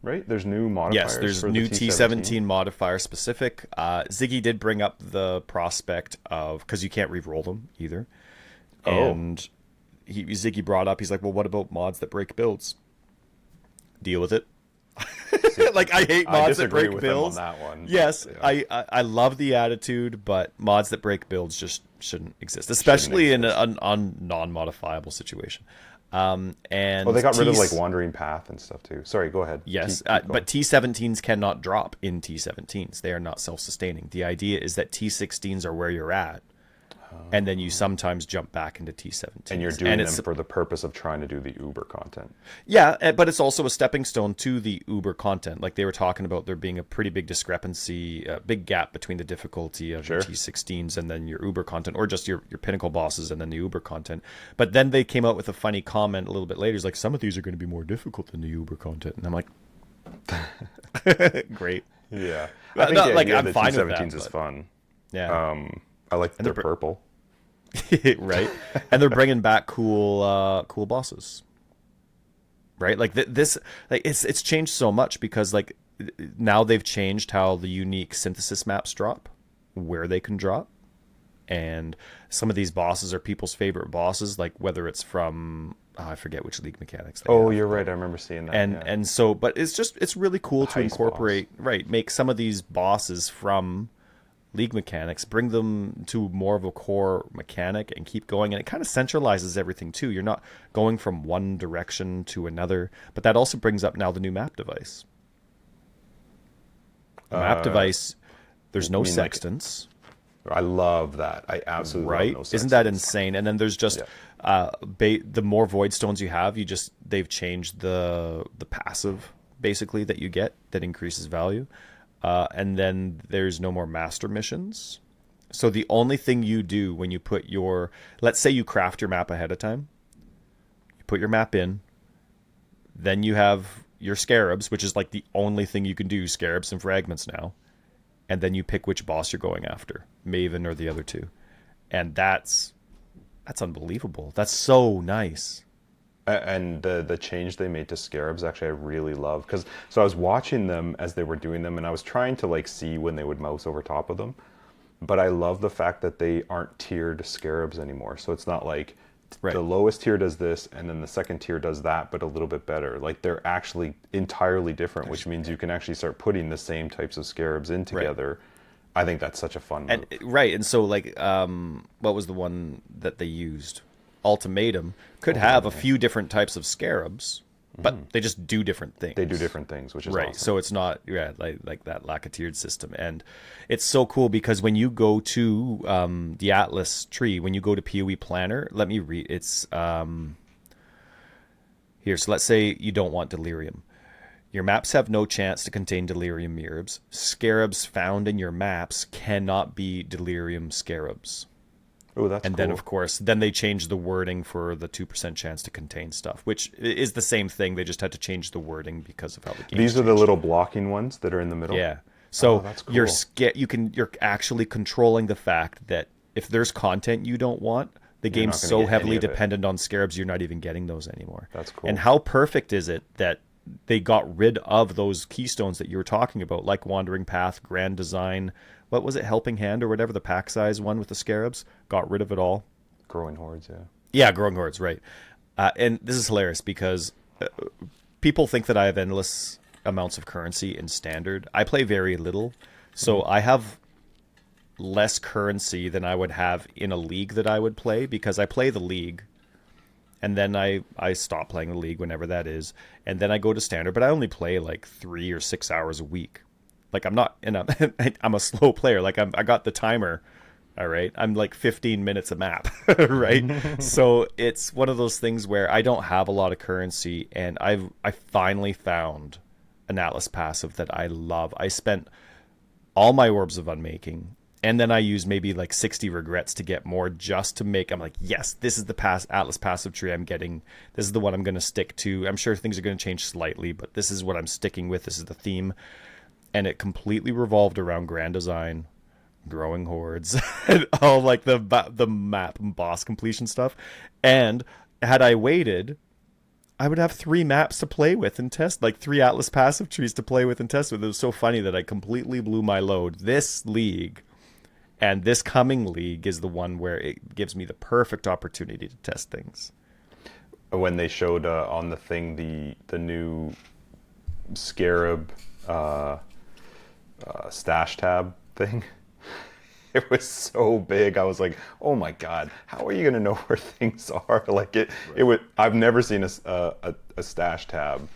right? There's new modifiers. Yes, there's for new the T17 modifier specific. Ziggy did bring up the prospect of, because you can't re-roll them either. Oh. And Ziggy brought up, he's like, well, what about mods that break builds? Deal with it. Like, I hate mods that break builds. On that one, yes, yeah. I love the attitude, but mods that break builds just shouldn't exist, especially in a non-modifiable situation. And they got rid of like wandering path and stuff too. Sorry, go ahead. Yes, Keep but T17s cannot drop in T17s. They are not self-sustaining. The idea is that T16s are where you're at, and then you sometimes jump back into T17s. And you're doing them for the purpose of trying to do the Uber content. Yeah, but it's also a stepping stone to the Uber content. Like they were talking about there being a pretty big discrepancy, a big gap between the difficulty of your T16s and then your Uber content, or just your pinnacle bosses and then the Uber content. But then they came out with a funny comment a little bit later. It's like, some of these are going to be more difficult than the Uber content. And I'm like, great. Yeah. I think not, like, I'm the fine T17s with that, is fun. Yeah. I like that they're purple. Right. And they're bringing back cool bosses. Right? Like this, like it's changed so much because like now they've changed how the unique synthesis maps drop, where they can drop. And some of these bosses are people's favorite bosses, like whether it's from I forget which league mechanics. You're right. I remember seeing that. And so, but it's really cool to incorporate, make some of these bosses from league mechanics, bring them to more of a core mechanic and keep going. And it kind of centralizes everything too. You're not going from one direction to another, but that also brings up now the new map device. The map device, there's no sextants. I love that. I absolutely love no sextants. Isn't that insane? And then there's just the more void stones you have, they've changed the passive basically that you get that increases value. And then there's no more master missions. So the only thing you do when you put let's say you craft your map ahead of time, you put your map in, then you have your scarabs, which is like the only thing you can do, scarabs and fragments now. And then you pick which boss you're going after, Maven or the other two. And that's unbelievable. That's so nice. And the change they made to scarabs, actually, I really love. So I was watching them as they were doing them, and I was trying to like see when they would mouse over top of them. But I love the fact that they aren't tiered scarabs anymore. So it's not like the lowest tier does this, and then the second tier does that, but a little bit better. Like they're actually entirely different, which means you can actually start putting the same types of scarabs in together. I think that's such a fun move. And so like, what was the one that they used? Ultimatum could have a few different types of scarabs, but they just do different things. They do different things, which is awesome. So it's not like that lack of tiered system. And it's so cool because when you go to the Atlas tree, when you go to PoE Planner, let me read. It's here. So let's say you don't want delirium. Your maps have no chance to contain delirium mirrors. Scarabs found in your maps cannot be delirium scarabs. Oh, that's and cool. then, of course, they changed the wording for the 2% chance to contain stuff, which is the same thing. They just had to change the wording because of how the game. These are the little blocking ones that are in the middle. Yeah. So that's cool. You're actually controlling the fact that if there's content you don't want, the game's so heavily dependent on scarabs, you're not even getting those anymore. That's cool. And how perfect is it that they got rid of those keystones that you were talking about, like Wandering Path, Grand Design. What was it, Helping Hand or whatever, the pack size one with the scarabs? Got rid of it all. Growing Hordes, yeah. Yeah, Growing Hordes, right. And this is hilarious because people think that I have endless amounts of currency in Standard. I play very little, so I have less currency than I would have in a league that I would play because I play the league, and then I stop playing the league whenever that is, and then I go to Standard, but I only play like 3 or 6 hours a week. Like I'm a slow player. Like I got the timer. All right. I'm like 15 minutes a map. Right. So it's one of those things where I don't have a lot of currency, and I finally found an Atlas passive that I love. I spent all my orbs of unmaking, and then I used maybe like 60 regrets to get more just to make. I'm like, yes, this is the Atlas passive tree I'm getting. This is the one I'm going to stick to. I'm sure things are going to change slightly, but this is what I'm sticking with. This is the theme. And it completely revolved around Grand Design, Growing Hordes, and all like the map and boss completion stuff. And had I waited, I would have 3 maps to play with and test, like 3 Atlas passive trees to play with and test with. It was so funny that I completely blew my load. This league and this coming league is the one where it gives me the perfect opportunity to test things. When they showed on the thing the new Scarab stash tab thing, it was so big. I was like, oh my god, how are you gonna know where things are? Like it would. I've never seen a stash tab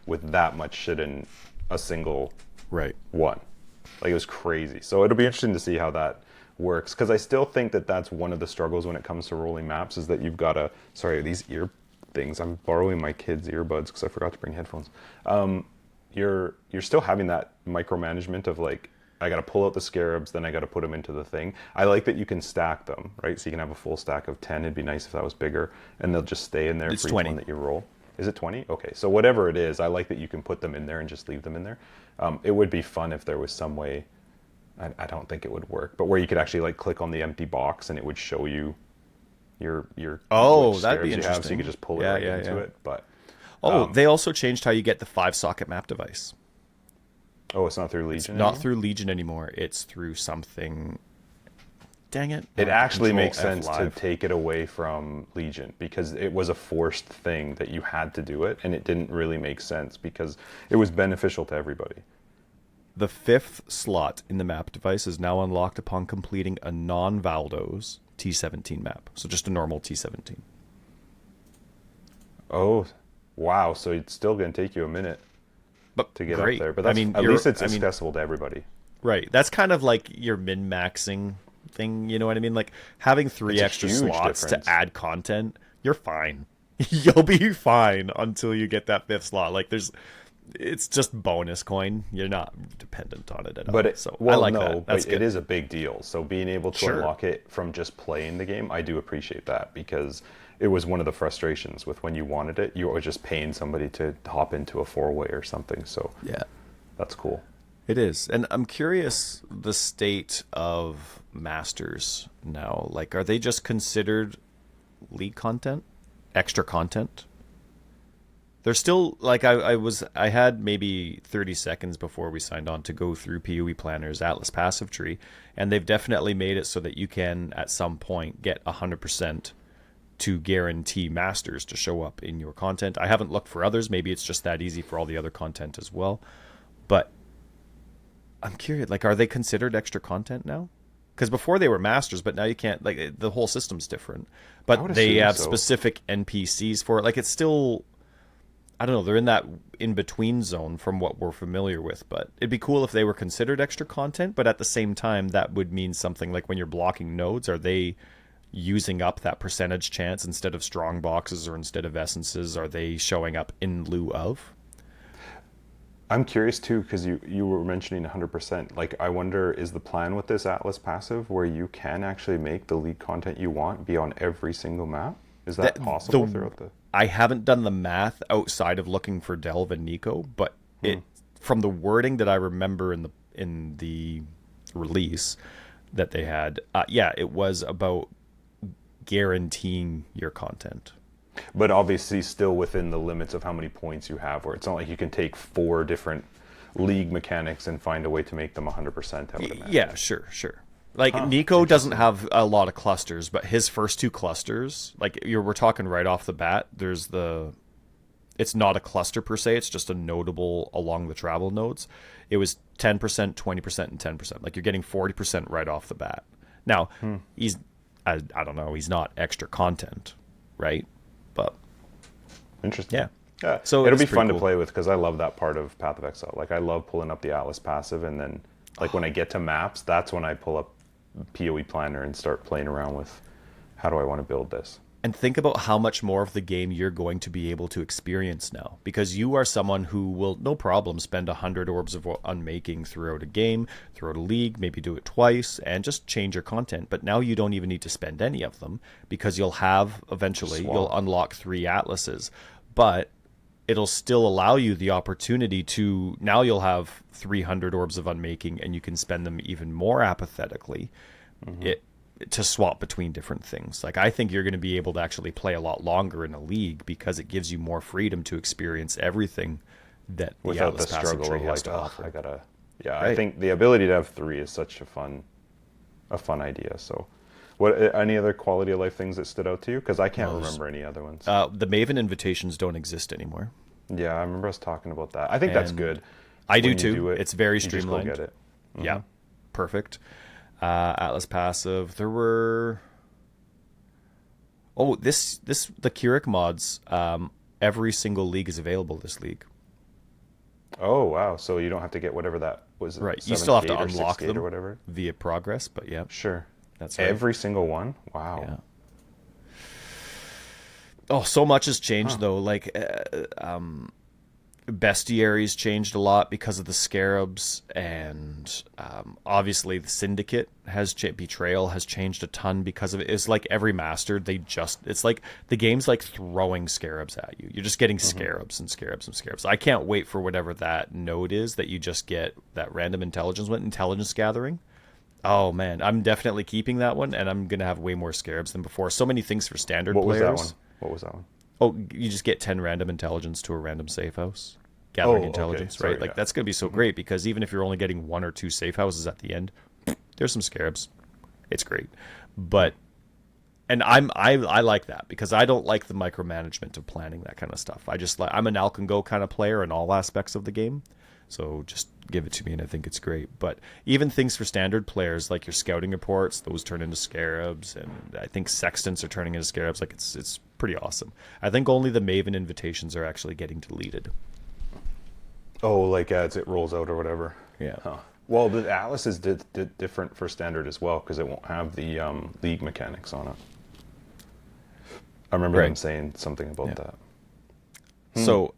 with that much shit in a single one. Like, it was crazy. So it'll be interesting to see how that works, because I still think that that's one of the struggles when it comes to rolling maps, is that you've got to, sorry, these ear things, I'm borrowing my kids' earbuds because I forgot to bring headphones. You're still having that micromanagement of like, I got to pull out the scarabs, then I got to put them into the thing. I like that you can stack them, right? So you can have a full stack of 10. It'd be nice if that was bigger, and they'll just stay in there for each 20. one that you roll. Is it 20? Okay, so whatever it is, I like that you can put them in there and just leave them in there. It would be fun if there was some way, I don't think it would work, but where you could actually like click on the empty box and it would show you your that'd be you interesting. have, so you could just pull it into it. But they also changed how you get the 5-socket map device. Oh, it's not through Legion It's anymore? not through Legion anymore. It's through something. Dang it. It actually Control makes sense to F5. take it away from Legion, because it was a forced thing that you had to do it, and it didn't really make sense because it was beneficial to everybody. The 5th slot in the map device is now unlocked upon completing a non-Valdos T17 map. So just a normal T17. Oh, wow. So it's still going to take you a minute to get great. up there. But that's, at least it's accessible to everybody. Right. That's kind of like your min-maxing thing, you know what I mean? Like, having 3 extra slots difference to add content, you're fine. You'll be fine until you get that 5th slot. Like, it's just bonus coin. You're not dependent on it at all. So I like that. That's but good. it is a big deal. So being able to unlock it from just playing the game, I do appreciate that, because it was one of the frustrations with when you wanted it. You were just paying somebody to hop into a 4-way or something. So yeah, that's cool. It is. And I'm curious the state of Masters now. Like, are they just considered league content? Extra content? They're still, like, I had maybe 30 seconds before we signed on to go through PoE Planner's Atlas Passive Tree, and they've definitely made it so that you can, at some point, get 100% to guarantee Masters to show up in your content. I haven't looked for others. Maybe it's just that easy for all the other content as well. But I'm curious, like, are they considered extra content now? Because before they were Masters, but now you can't, like, the whole system's different. But they have specific NPCs for it. Like, it's still, I don't know, they're in that in-between zone from what we're familiar with. But it'd be cool if they were considered extra content, but at the same time, that would mean something like when you're blocking nodes, are they using up that percentage chance instead of strong boxes or instead of essences? Are they showing up in lieu of? I'm curious too, because you were mentioning 100%. Like, I wonder, is the plan with this Atlas passive where you can actually make the league content you want be on every single map? Is that possible throughout the... I haven't done the math outside of looking for Delve and Nico, but it from the wording that I remember in the release that they had, it was about guaranteeing your content. But obviously still within the limits of how many points you have, where it's not like you can take 4 different league mechanics and find a way to make them 100%, I would imagine. Yeah, sure. Like, Nico doesn't have a lot of clusters, but his first 2 clusters, like, we're talking right off the bat, it's not a cluster per se, it's just a notable along the travel nodes. It was 10%, 20%, and 10%. Like, you're getting 40% right off the bat. Now, he's, I don't know, he's not extra content, right? But interesting. Yeah. So it'll be fun to play with, because I love that part of Path of Exile. Like, I love pulling up the Atlas passive, and then, like, when I get to maps, that's when I pull up PoE Planner and start playing around with how do I want to build this. And think about how much more of the game you're going to be able to experience now, because you are someone who will, no problem, spend 100 orbs of unmaking throughout a game, throughout a league, maybe do it twice, and just change your content. But now you don't even need to spend any of them, because you'll have, eventually, you'll unlock 3 atlases. But it'll still allow you the opportunity to, now you'll have 300 orbs of unmaking, and you can spend them even more apathetically. to swap between different things. Like, I think you're going to be able to actually play a lot longer in a league because it gives you more freedom to experience everything that the without Atlas the Passing struggle tree of has like, to oh, offer. I gotta. Yeah, Right. I think the ability to have 3 is such a fun idea. So, what any other quality of life things that stood out to you? Because I can't remember any other ones. The Maven invitations don't exist anymore. Yeah, I remember us talking about that. I think that's And good. I do When you too. it, It's very you just go streamlined. get it. Yeah, perfect. Atlas Passive. There were. Oh, the Keurig mods. Every single league is available this league. Oh wow! So you don't have to get whatever that was. Right. You still have to 7th gate or unlock 6th gate them or whatever. via progress, but yeah, Sure. that's right. Every single one. Wow. Yeah. Oh, so much has changed though. Like, bestiaries changed a lot because of the scarabs, and obviously the syndicate has betrayal has changed a ton because of it. It's like every master, it's like the game's like throwing scarabs at you. You're just getting scarabs and scarabs and scarabs. I can't wait for whatever that node is that you just get that random intelligence gathering. Oh man, I'm definitely keeping that one, and I'm gonna have way more scarabs than before. So many things for standard What was players. that one? What was that one? Oh, you just get 10 random intelligence to a random safe house. Gathering okay. intelligence, Sorry, right? Like, yeah. that's going to be so great because even if you're only getting 1 or 2 safe houses at the end, there's some scarabs. It's great. But, and I like that because I don't like the micromanagement of planning that kind of stuff. I'm an Alk and Go kind of player in all aspects of the game. So just give it to me and I think it's great. But even things for standard players like your scouting reports, those turn into scarabs, and I think sextants are turning into scarabs. Like, it's pretty awesome. I think only the Maven invitations are actually getting deleted. Oh, like as it rolls out or whatever. Yeah. Huh. Well, the Atlas is different for standard as well because it won't have the league mechanics on it. I remember them saying something about that. So,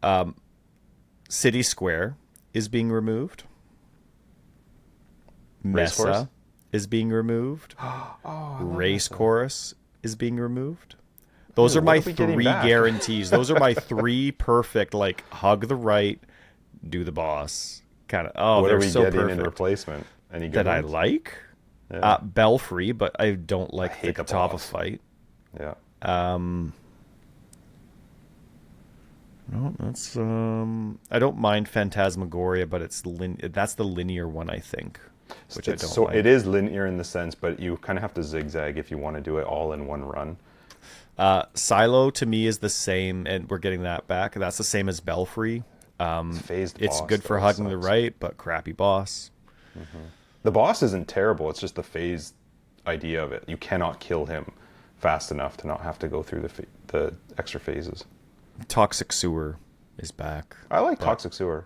City Square is being removed. Racecourse? Mesa is being removed. Race Chorus is being removed. Those are what my are we getting 3 back? guarantees. Those are my 3 perfect, like, hug the right, do the boss kind of. Oh, What they're are we so getting perfect. in replacement? Any good That I ones? like. Yeah. Belfry, but I don't like hate the the Katava boss. fight. Yeah. No, that's I don't mind Phantasmagoria, but that's the linear one, I think, which I don't like. It is linear in the sense, but you kind of have to zigzag if you want to do it all in one run. Silo to me is the same, and we're getting that back. That's the same as Belfry. Phased It's boss, good for though, hugging the sucks. right, but crappy boss. The boss isn't terrible. It's just the phase idea of it. You cannot kill him fast enough to not have to go through the extra phases. Toxic Sewer is back. I like Toxic Sewer.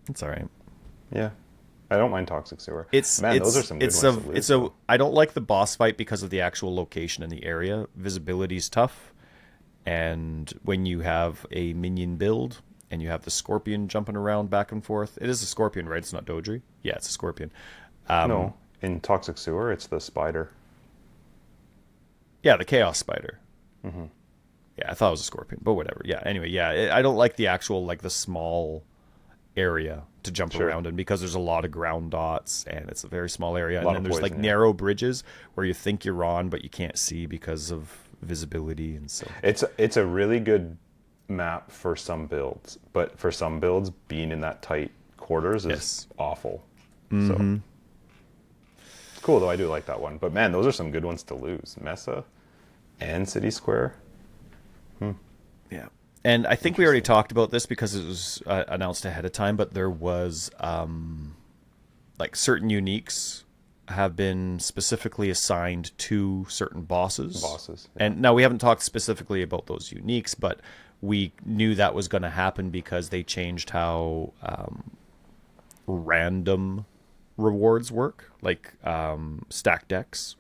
It's all right. Yeah. I don't mind Toxic Sewer. Those are some good ones to lose. I don't like the boss fight because of the actual location in the area. Visibility's tough, and when you have a minion build and you have the scorpion jumping around back and forth, it is a scorpion, right? It's not Dodri. Yeah, it's a scorpion. No, in Toxic Sewer, it's the spider. Yeah, the chaos spider. Yeah, I thought it was a scorpion, but whatever. Yeah, anyway, yeah, I don't like the actual, like, the small area to jump around in because there's a lot of ground dots and it's a very small area. And then there's like narrow bridges where you think you're on, but you can't see because of visibility. And so it's a really good map for some builds, but for some builds, being in that tight quarters is awful. So it's cool though. I do like that one, but man, those are some good ones to lose. Mesa and City Square. Yeah. And I think we already talked about this because it was announced ahead of time, but there was like certain uniques have been specifically assigned to certain bosses. Yeah. And now we haven't talked specifically about those uniques, but we knew that was going to happen because they changed how random rewards work, like stack decks.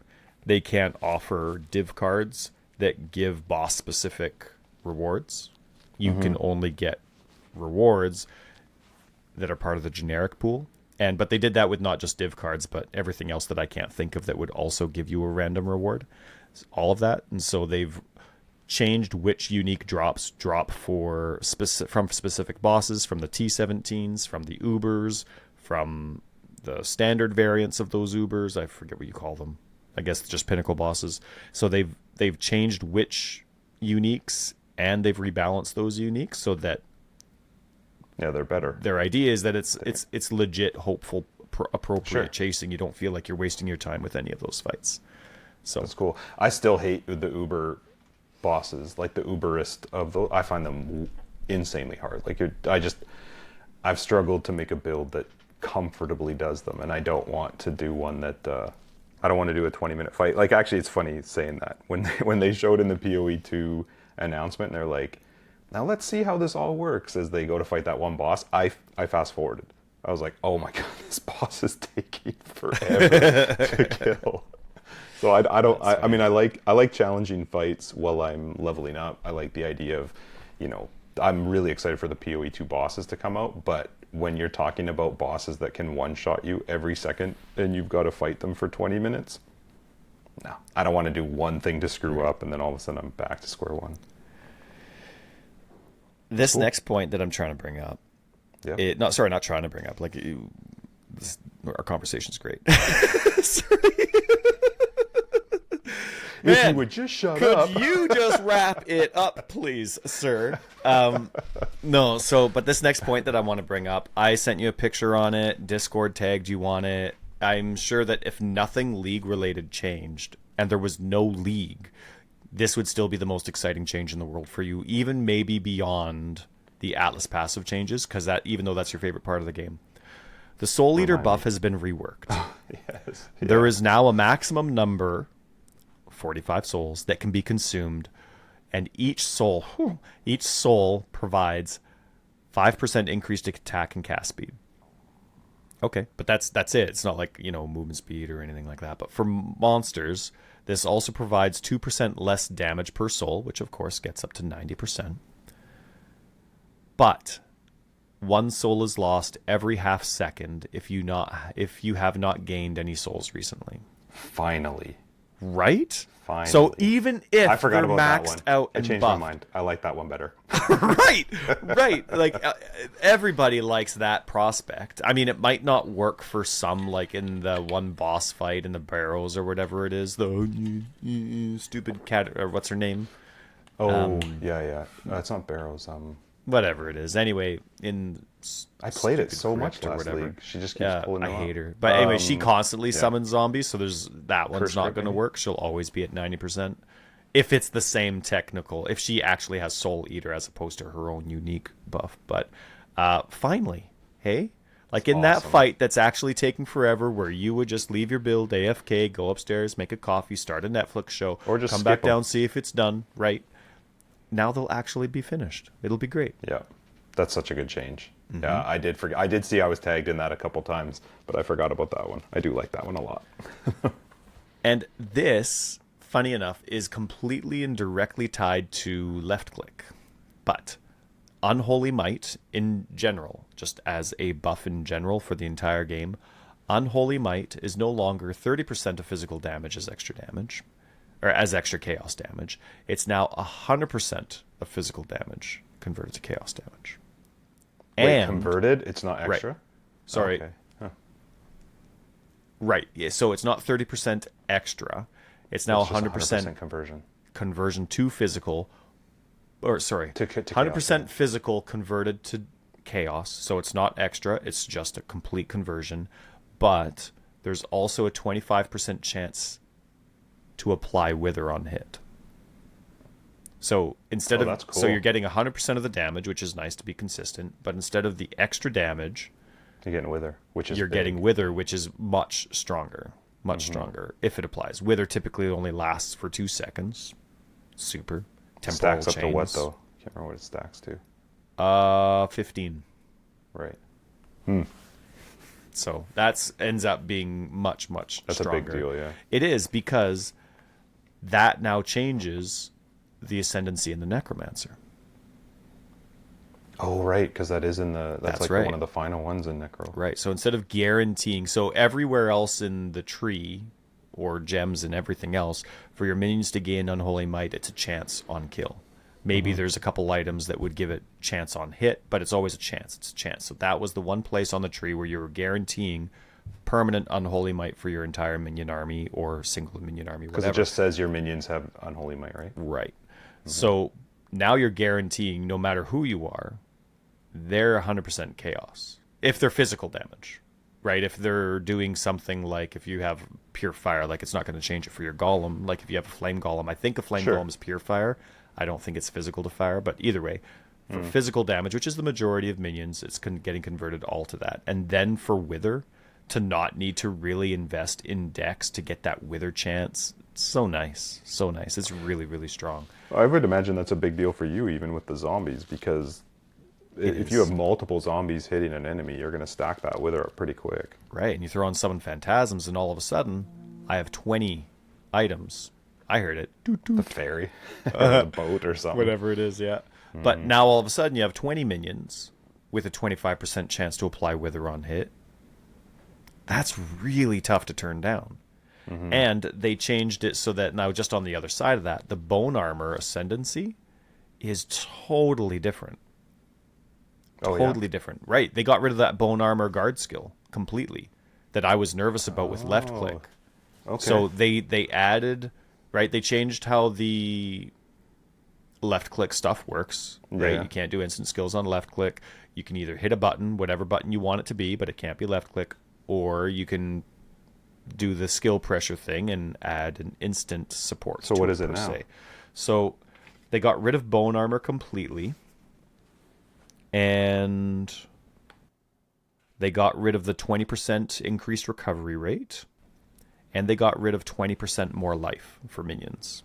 They can't offer div cards that give boss specific rewards. You can only get rewards that are part of the generic pool. But they did that with not just div cards, but everything else that I can't think of that would also give you a random reward. All of that. And so they've changed which unique drops drop from specific bosses, from the T17s, from the Ubers, from the standard variants of those Ubers. I forget what you call them. I guess just pinnacle bosses. So they've changed which uniques, and they've rebalanced those uniques so that they're better. Their idea is that it's legit, hopeful, appropriate chasing. You don't feel like you're wasting your time with any of those fights. So that's cool. I still hate the Uber bosses, like the Uberist of those. I find them insanely hard. Like I've struggled to make a build that comfortably does them, and I don't want to do one that I don't want to do a 20-minute fight. Like, actually, it's funny saying that when they showed in the PoE 2 announcement, and they're like, now let's see how this all works as they go to fight that one boss. I fast forwarded. I was like, oh my god, this boss is taking forever to kill. So I mean, I like challenging fights while I'm leveling up. I like the idea of, I'm really excited for the PoE 2 bosses to come out, but when you're talking about bosses that can one-shot you every second and you've got to fight them for 20 minutes, no. I don't want to do one thing to screw up and then all of a sudden I'm back to square one. This next point that I'm trying to bring up, not trying to bring up, our conversation's great. If you would just shut up. Could you just wrap it up, please, sir? No, but this next point that I want to bring up, I sent you a picture on it, Discord tagged you on it. I'm sure that if nothing League-related changed, and there was no League, this would still be the most exciting change in the world for you, even maybe beyond the Atlas passive changes, because even though that's your favorite part of the game. The Soul Eater buff has been reworked. Yes. There is now a maximum number, 45 souls, that can be consumed, and each soul provides 5% increased attack and cast speed. Okay, but that's it. It's not like, movement speed or anything like that. But for monsters, this also provides 2% less damage per soul, which of course gets up to 90%. But one soul is lost every half second if you have not gained any souls recently. Finally. Right? Finally. So even if I forgot they're about maxed that one. out I and changed buffed, my mind. I like that one better. right. Like everybody likes that prospect. I mean, it might not work for some, like in the one boss fight in the barrows or whatever it is. The stupid cat, or what's her name? Oh, yeah. It's not barrows. Whatever it is. Anyway, I played it so much or last whatever. league. She just keeps pulling them I hate up. her. But anyway, she constantly summons zombies, so that one's First not crit, going to maybe? work. She'll always be at 90%. If it's the same technical, if she actually has Soul Eater as opposed to her own unique buff. But finally, hey? Like in that fight that's actually taking forever, where you would just leave your build, AFK, go upstairs, make a coffee, start a Netflix show, or just come skip back down, them. see if it's done, right? Now they'll actually be finished. It'll be great. Yeah. That's such a good change. Mm-hmm. Yeah, I did forget. I did see I was tagged in that a couple times, but I forgot about that one. I do like that one a lot. And this, funny enough, is completely and directly tied to left click. But Unholy Might in general, just as a buff in general for the entire game, Unholy Might is no longer 30% of physical damage as extra damage, or as extra chaos damage. It's now 100% of physical damage converted to chaos damage. Wait, converted? It's not extra? Right. Sorry. Okay. Huh. Right. Yeah, so it's not 30% extra. It's now It's just 100% conversion. conversion to physical. Or, sorry. To 100% chaos, yeah. physical converted to chaos. So it's not extra. It's just a complete conversion. But there's also a 25% chance to apply Wither on hit. So instead that's cool. so you're getting 100% of the damage, which is nice to be consistent, but instead of the extra damage, You're getting Wither, which is you're big. getting Wither, which is much stronger stronger if it applies. Wither typically only lasts for 2 seconds. Super. Temporal Stacks up to what, chains. though? Can't remember what it stacks to. 15. Right. So that ends up being much That's stronger. a big deal, yeah. It is, because that now changes the Ascendency and the Necromancer. Oh, right, because that is in the... That's like right. one of the final ones in Necro. Right, so instead of guaranteeing... So everywhere else in the tree, or gems and everything else, for your minions to gain Unholy Might, it's a chance on kill. Maybe there's a couple items that would give it chance on hit, but it's always a chance. It's a chance. So that was the one place on the tree where you were guaranteeing permanent Unholy Might for your entire minion army or single minion army, Because whatever. it just says your minions have Unholy Might, right? Right. So now you're guaranteeing no matter who you are, they're 100% chaos. If they're physical damage, right? If they're doing something like if you have pure fire, like it's not going to change it for your golem. Like if you have a flame golem, I think a flame golem is pure fire. I don't think it's physical to fire, but either way, for physical damage, which is the majority of minions, it's getting converted all to that. And then for wither, to not need to really invest in dex to get that wither chance. It's so nice. So nice. It's really, really strong. I would imagine that's a big deal for you, even with the zombies, because if you have multiple zombies hitting an enemy, you're going to stack that wither up pretty quick. Right, and you throw on summon phantasms, and all of a sudden, I have 20 items. I heard it. Doot, doot. The ferry, or the boat, or something. Whatever it is, yeah. But now all of a sudden, you have 20 minions with a 25% chance to apply wither on hit. That's really tough to turn down. And they changed it so that now, just on the other side of that, the bone armor ascendancy is totally different. Totally different. Right. They got rid of that bone armor guard skill completely that I was nervous about with left click. Okay. So they added, right, they changed how the left click stuff works, right? Yeah. You can't do instant skills on left click. You can either hit a button, whatever button you want it to be, but it can't be left click, or you can do the skill pressure thing and add an instant support. So what is it now? So they got rid of bone armor completely, and they got rid of the 20% increased recovery rate, and they got rid of 20% more life for minions.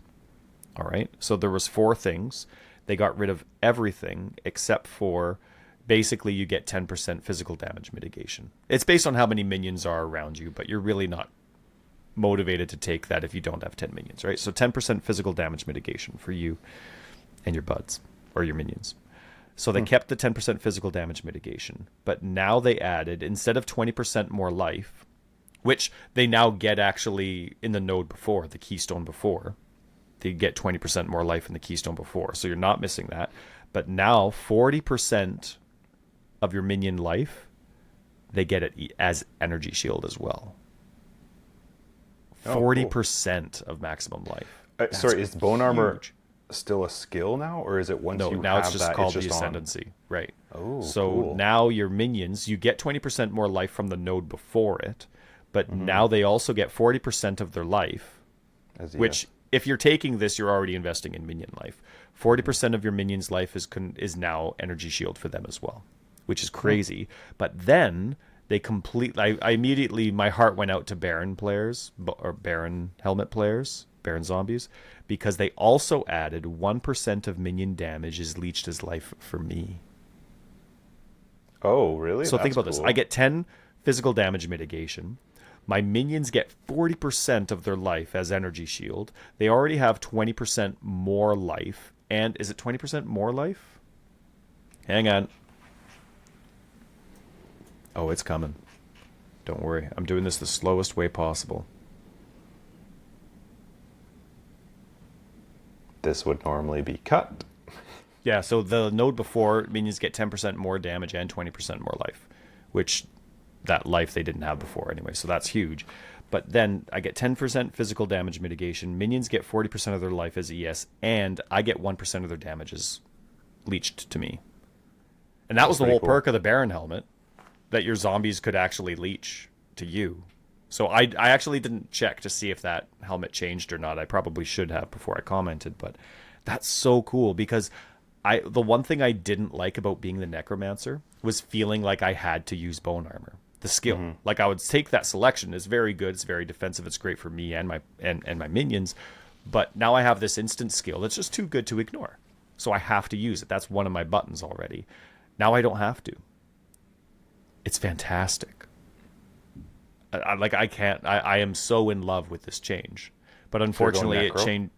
All right, so there was 4 things. They got rid of everything except for basically you get 10% physical damage mitigation. It's based on how many minions are around you, but you're really not motivated to take that if you don't have 10 minions, right? So 10% physical damage mitigation for you and your buds or your minions. So they kept the 10% physical damage mitigation, but now they added, instead of 20% more life, which they now get actually in the node before, the keystone before, they get 20% more life in the keystone before. So you're not missing that. But now 40% of your minion life, they get it as energy shield as well. 40% of maximum life. Sorry, is bone armor still a skill now, or is it once you now have it's just that, called it's the just Ascendency, right? Oh, so cool. Now your minions, you get 20% more life from the node before it, but now they also get 40% of their life, which if you're taking this, you're already investing in minion life. 40% of your minion's life is now energy shield for them as well, which is crazy. But then they completely, I immediately, my heart went out to Baron players, or Baron helmet players, Baron zombies, because they also added 1% of minion damage is leached as life for me. Oh, really? So think about this. I get 10 physical damage mitigation. My minions get 40% of their life as energy shield. They already have 20% more life. And is it 20% more life? Hang on. Oh, it's coming. Don't worry. I'm doing this the slowest way possible. This would normally be cut. Yeah, so the node before, minions get 10% more damage and 20% more life, which that life they didn't have before anyway, so that's huge. But then I get 10% physical damage mitigation, minions get 40% of their life as ES, and I get 1% of their damages leached to me. And that was the whole perk of the Baron helmet, that your zombies could actually leech to you. So I actually didn't check to see if that helmet changed or not. I probably should have before I commented, but that's so cool because the one thing I didn't like about being the Necromancer was feeling like I had to use bone armor, the skill. Like I would take that selection. It's very good. It's very defensive. It's great for me and my minions. But now I have this instant skill that's just too good to ignore. So I have to use it. That's one of my buttons already. Now I don't have to. It's fantastic. I am so in love with this change. But unfortunately it changed.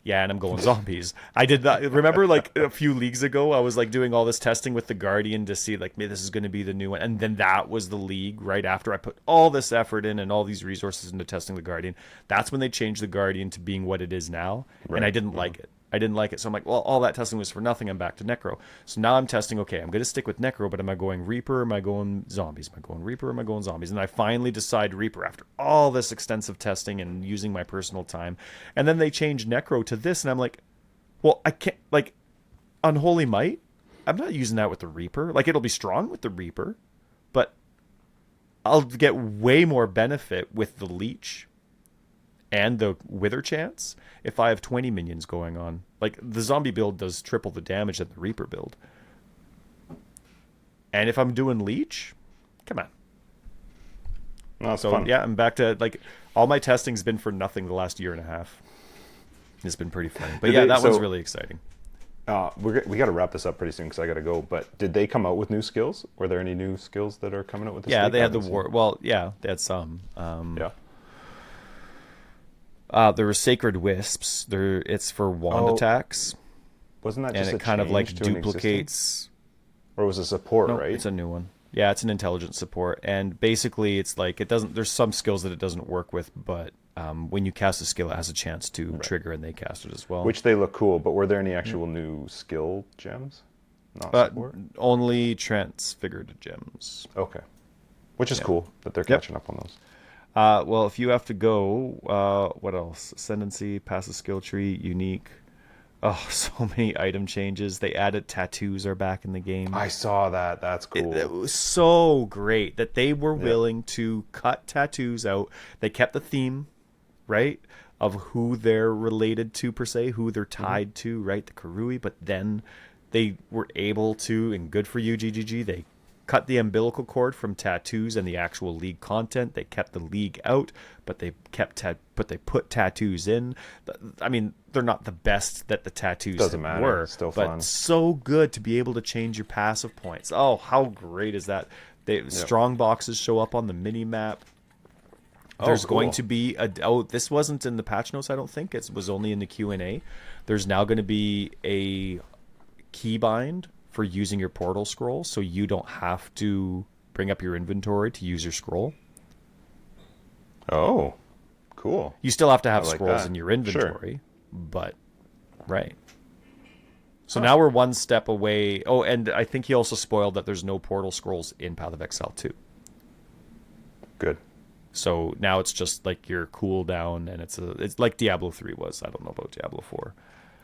Yeah, and I'm going zombies. I did not remember like a few leagues ago. I was like doing all this testing with the Guardian to see like, maybe this is going to be the new one, and then that was the league right after I put all this effort in and all these resources into testing the Guardian. That's when they changed the Guardian to being what it is now, and I didn't like it. I didn't like it. So I'm like, well, all that testing was for nothing. I'm back to Necro. So now I'm testing, okay, I'm going to stick with Necro, but am I going Reaper? Am I going Zombies? Am I going Reaper? Am I going Zombies? And I finally decide Reaper after all this extensive testing and using my personal time. And then they change Necro to this, and I'm like, well, I can't, like, Unholy Might? I'm not using that with the Reaper. Like, it'll be strong with the Reaper, but I'll get way more benefit with the Leech and the Wither chance if I have 20 minions going on. Like, the zombie build does triple the damage than the Reaper build. And if I'm doing Leech, come on. No, it's So, fun. yeah, I'm back to, like, all my testing's been for nothing the last year and a half. It's been pretty funny. But yeah, that one's really exciting. We got to wrap this up pretty soon because I got to go. But did they come out with new skills? Were there any new skills that are coming out with this? Yeah, week? they had the war. Well, yeah, they had some. Yeah. There were Sacred Wisps. It's for wand attacks. Wasn't that just and it kind of like duplicates. Or was it support, No, right? it's a new one. Yeah, it's an intelligence support, and basically it's like it doesn't. There's some skills that it doesn't work with, but when you cast a skill, it has a chance to trigger, and they cast it as well. Which they look cool, but were there any actual new skill gems? Not support? Only transfigured gems. Okay. Which is cool that they're catching up on those. Well, if you have to go, what else? Ascendency, passive skill tree, unique. Oh, so many item changes. They added tattoos are back in the game. I saw that. That's cool. It was so great that they were willing to cut tattoos out. They kept the theme, right, of who they're related to per se, who they're tied to, right, the Karui. But then they were able to, and good for you, GGG, they cut the umbilical cord from tattoos and the actual league content. They kept the league out, but they put tattoos in. I mean, they're not the best that the tattoos Doesn't matter. were, Still but fun. so good to be able to change your passive points. Oh, how great is that? Strong boxes show up on the mini map. There's going to be this wasn't in the patch notes, I don't think. It was only in the Q&A. There's now going to be a keybind for using your portal scroll, so you don't have to bring up your inventory to use your scroll. Oh, cool. You still have to have like scrolls that. in your inventory, but right. So now we're one step away. Oh, and I think he also spoiled that there's no portal scrolls in Path of Exile 2. Good. So now it's just like your cooldown, and it's like Diablo 3 was. I don't know about Diablo 4.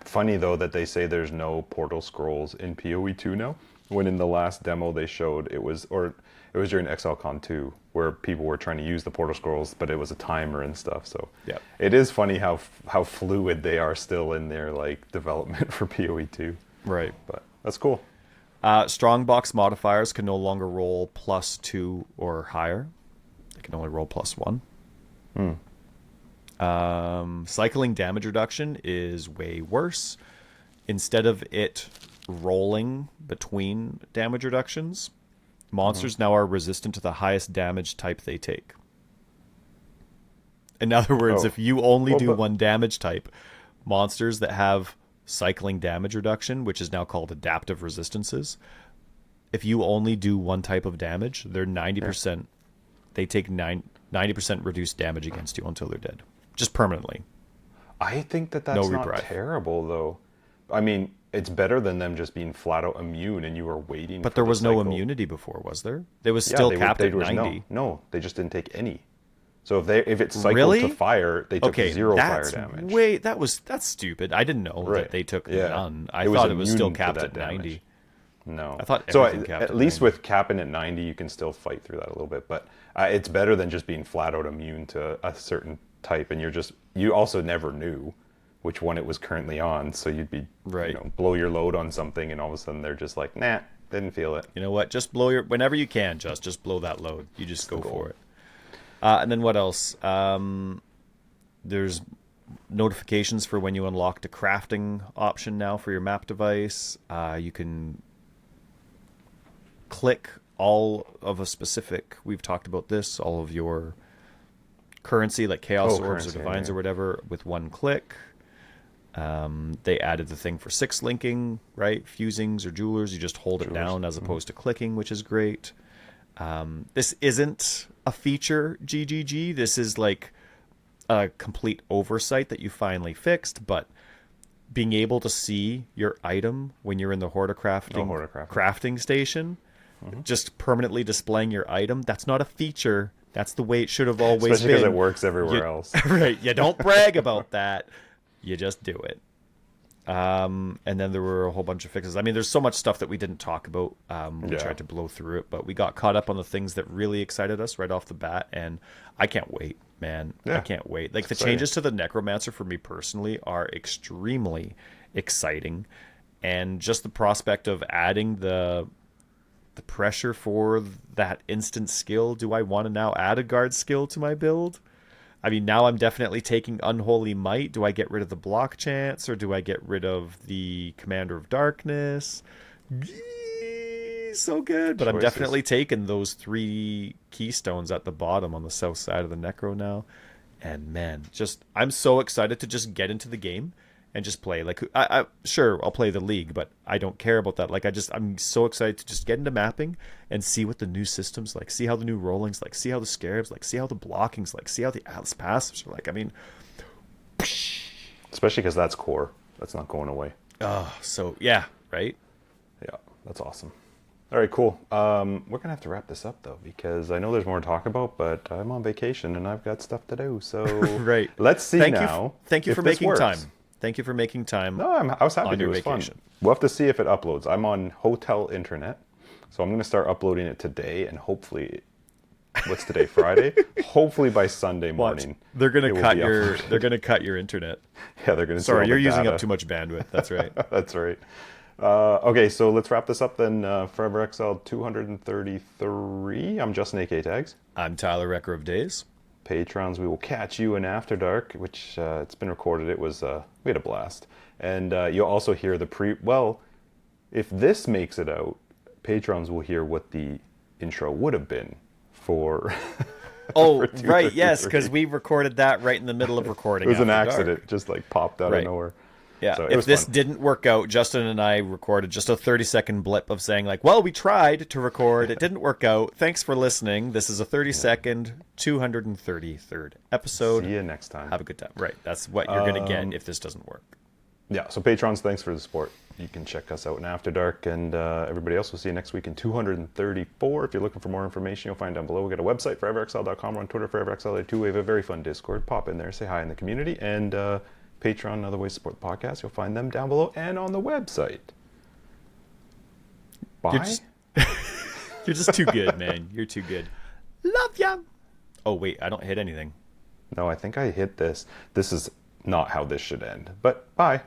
Funny though that they say there's no portal scrolls in PoE 2 now, when in the last demo they showed it was during ExileCon 2 where people were trying to use the portal scrolls, but it was a timer and stuff. So yeah, it is funny how fluid they are still in their like development for PoE 2. Right. But that's cool. Strongbox modifiers can no longer roll +2 or higher. They can only roll +1. Cycling damage reduction is way worse. Instead of it rolling between damage reductions, monsters now are resistant to the highest damage type they take. In other words, if you only do one damage type, monsters that have cycling damage reduction, which is now called adaptive resistances, if you only do one type of damage, they're 90%. They take 90% reduced damage against you until they're dead. Just permanently. I think that's not terrible, though. I mean, it's better than them just being flat out immune and you were waiting. But there was no immunity before, was there? They was still capped at 90. No, they just didn't take any. So if it's cycled to fire, they took 0 fire damage. That's stupid. I didn't know that they took none. I thought thought it was still capped at 90. No. I thought everything capped at least 90. With capping at 90, you can still fight through that a little bit. But it's better than just being flat out immune to a certain type, and you also never knew which one it was currently on, so you'd be blow your load on something, and all of a sudden they're just like, nah, didn't feel it. You know what? Just blow whenever you can. Just blow that load. You just go for it. And then what else? There's notifications for when you unlock the crafting option now for your map device. You can click all of a specific. We've talked about this. All of your currency, like chaos orbs or divines or whatever, with one click. They added the thing for 6 linking, right? Fusings or jewelers, you just hold it down as opposed to clicking, which is great. This isn't a feature, GGG. This is like a complete oversight that you finally fixed, but being able to see your item when you're in the crafting station, just permanently displaying your item, that's not a feature. That's the way it should have always Especially been. because it works everywhere else. Right. You don't brag about that. You just do it. And then there were a whole bunch of fixes. I mean, there's so much stuff that we didn't talk about. We tried to blow through it, but we got caught up on the things that really excited us right off the bat, and I can't wait, man. I can't wait. Like, the changes to the Necromancer for me personally are extremely exciting, and just the prospect of adding the pressure for that instant skill. Do I want to now add a guard skill to my build? I mean, now I'm definitely taking Unholy Might. Do I get rid of the block chance, or do I get rid of the Commander of Darkness? So good. But I'm definitely taking those 3 keystones at the bottom on the south side of the Necro now. And man, I'm so excited to just get into the game and just play. Like, sure, I'll play the league, but I don't care about that. Like, I'm so excited to just get into mapping and see what the new system's like, see how the new rolling's like, see how the scarabs like, see how the blocking's like, see how the Atlas passives are like. I mean, especially because that's core. That's not going away. So yeah, right? Yeah, that's awesome. All right, cool. We're gonna have to wrap this up though, because I know there's more to talk about, but I'm on vacation and I've got stuff to do. So right. Let's see now. Thank you for making time. Thank you for making time. No, I was happy. It was fun. We'll have to see if it uploads. I'm on hotel internet, so I'm going to start uploading it today, and hopefully, what's today? Friday. Hopefully by Sunday morning. They're going to cut your. They're going to cut your internet. Yeah, they're going to. Sorry, you're using up too much bandwidth. That's right. That's right. Okay, so let's wrap this up then. Forever Exiled 233. I'm Justin AK Tags. I'm Tyler Recker of Days. Patrons, we will catch you in After Dark, which it's been recorded. It was we had a blast, and you'll also hear the well, if this makes it out, patrons will hear what the intro would have been for. Oh, for right, yes, because we recorded that right in the middle of recording. It was an After accident, Dark. Just like popped out of nowhere. Yeah, so if this didn't work out, Justin and I recorded just a 30-second blip of saying, like, well, we tried to record. It didn't work out. Thanks for listening. This is a 30-second, 233rd episode. See you next time. Have a good time. Right, that's what you're going to get if this doesn't work. Yeah, so patrons, thanks for the support. You can check us out in After Dark, and everybody else, we'll see you next week in 234. If you're looking for more information, you'll find down below. We've got a website, foreverexiled.com. We're on Twitter, foreverexiled2. We have a very fun Discord. Pop in there, say hi in the community, and Patreon and other ways to support the podcast. You'll find them down below and on the website. Bye. You're just too good, man. You're too good. Love ya. Oh, wait, I don't hit anything. No, I think I hit this. This is not how this should end, but bye.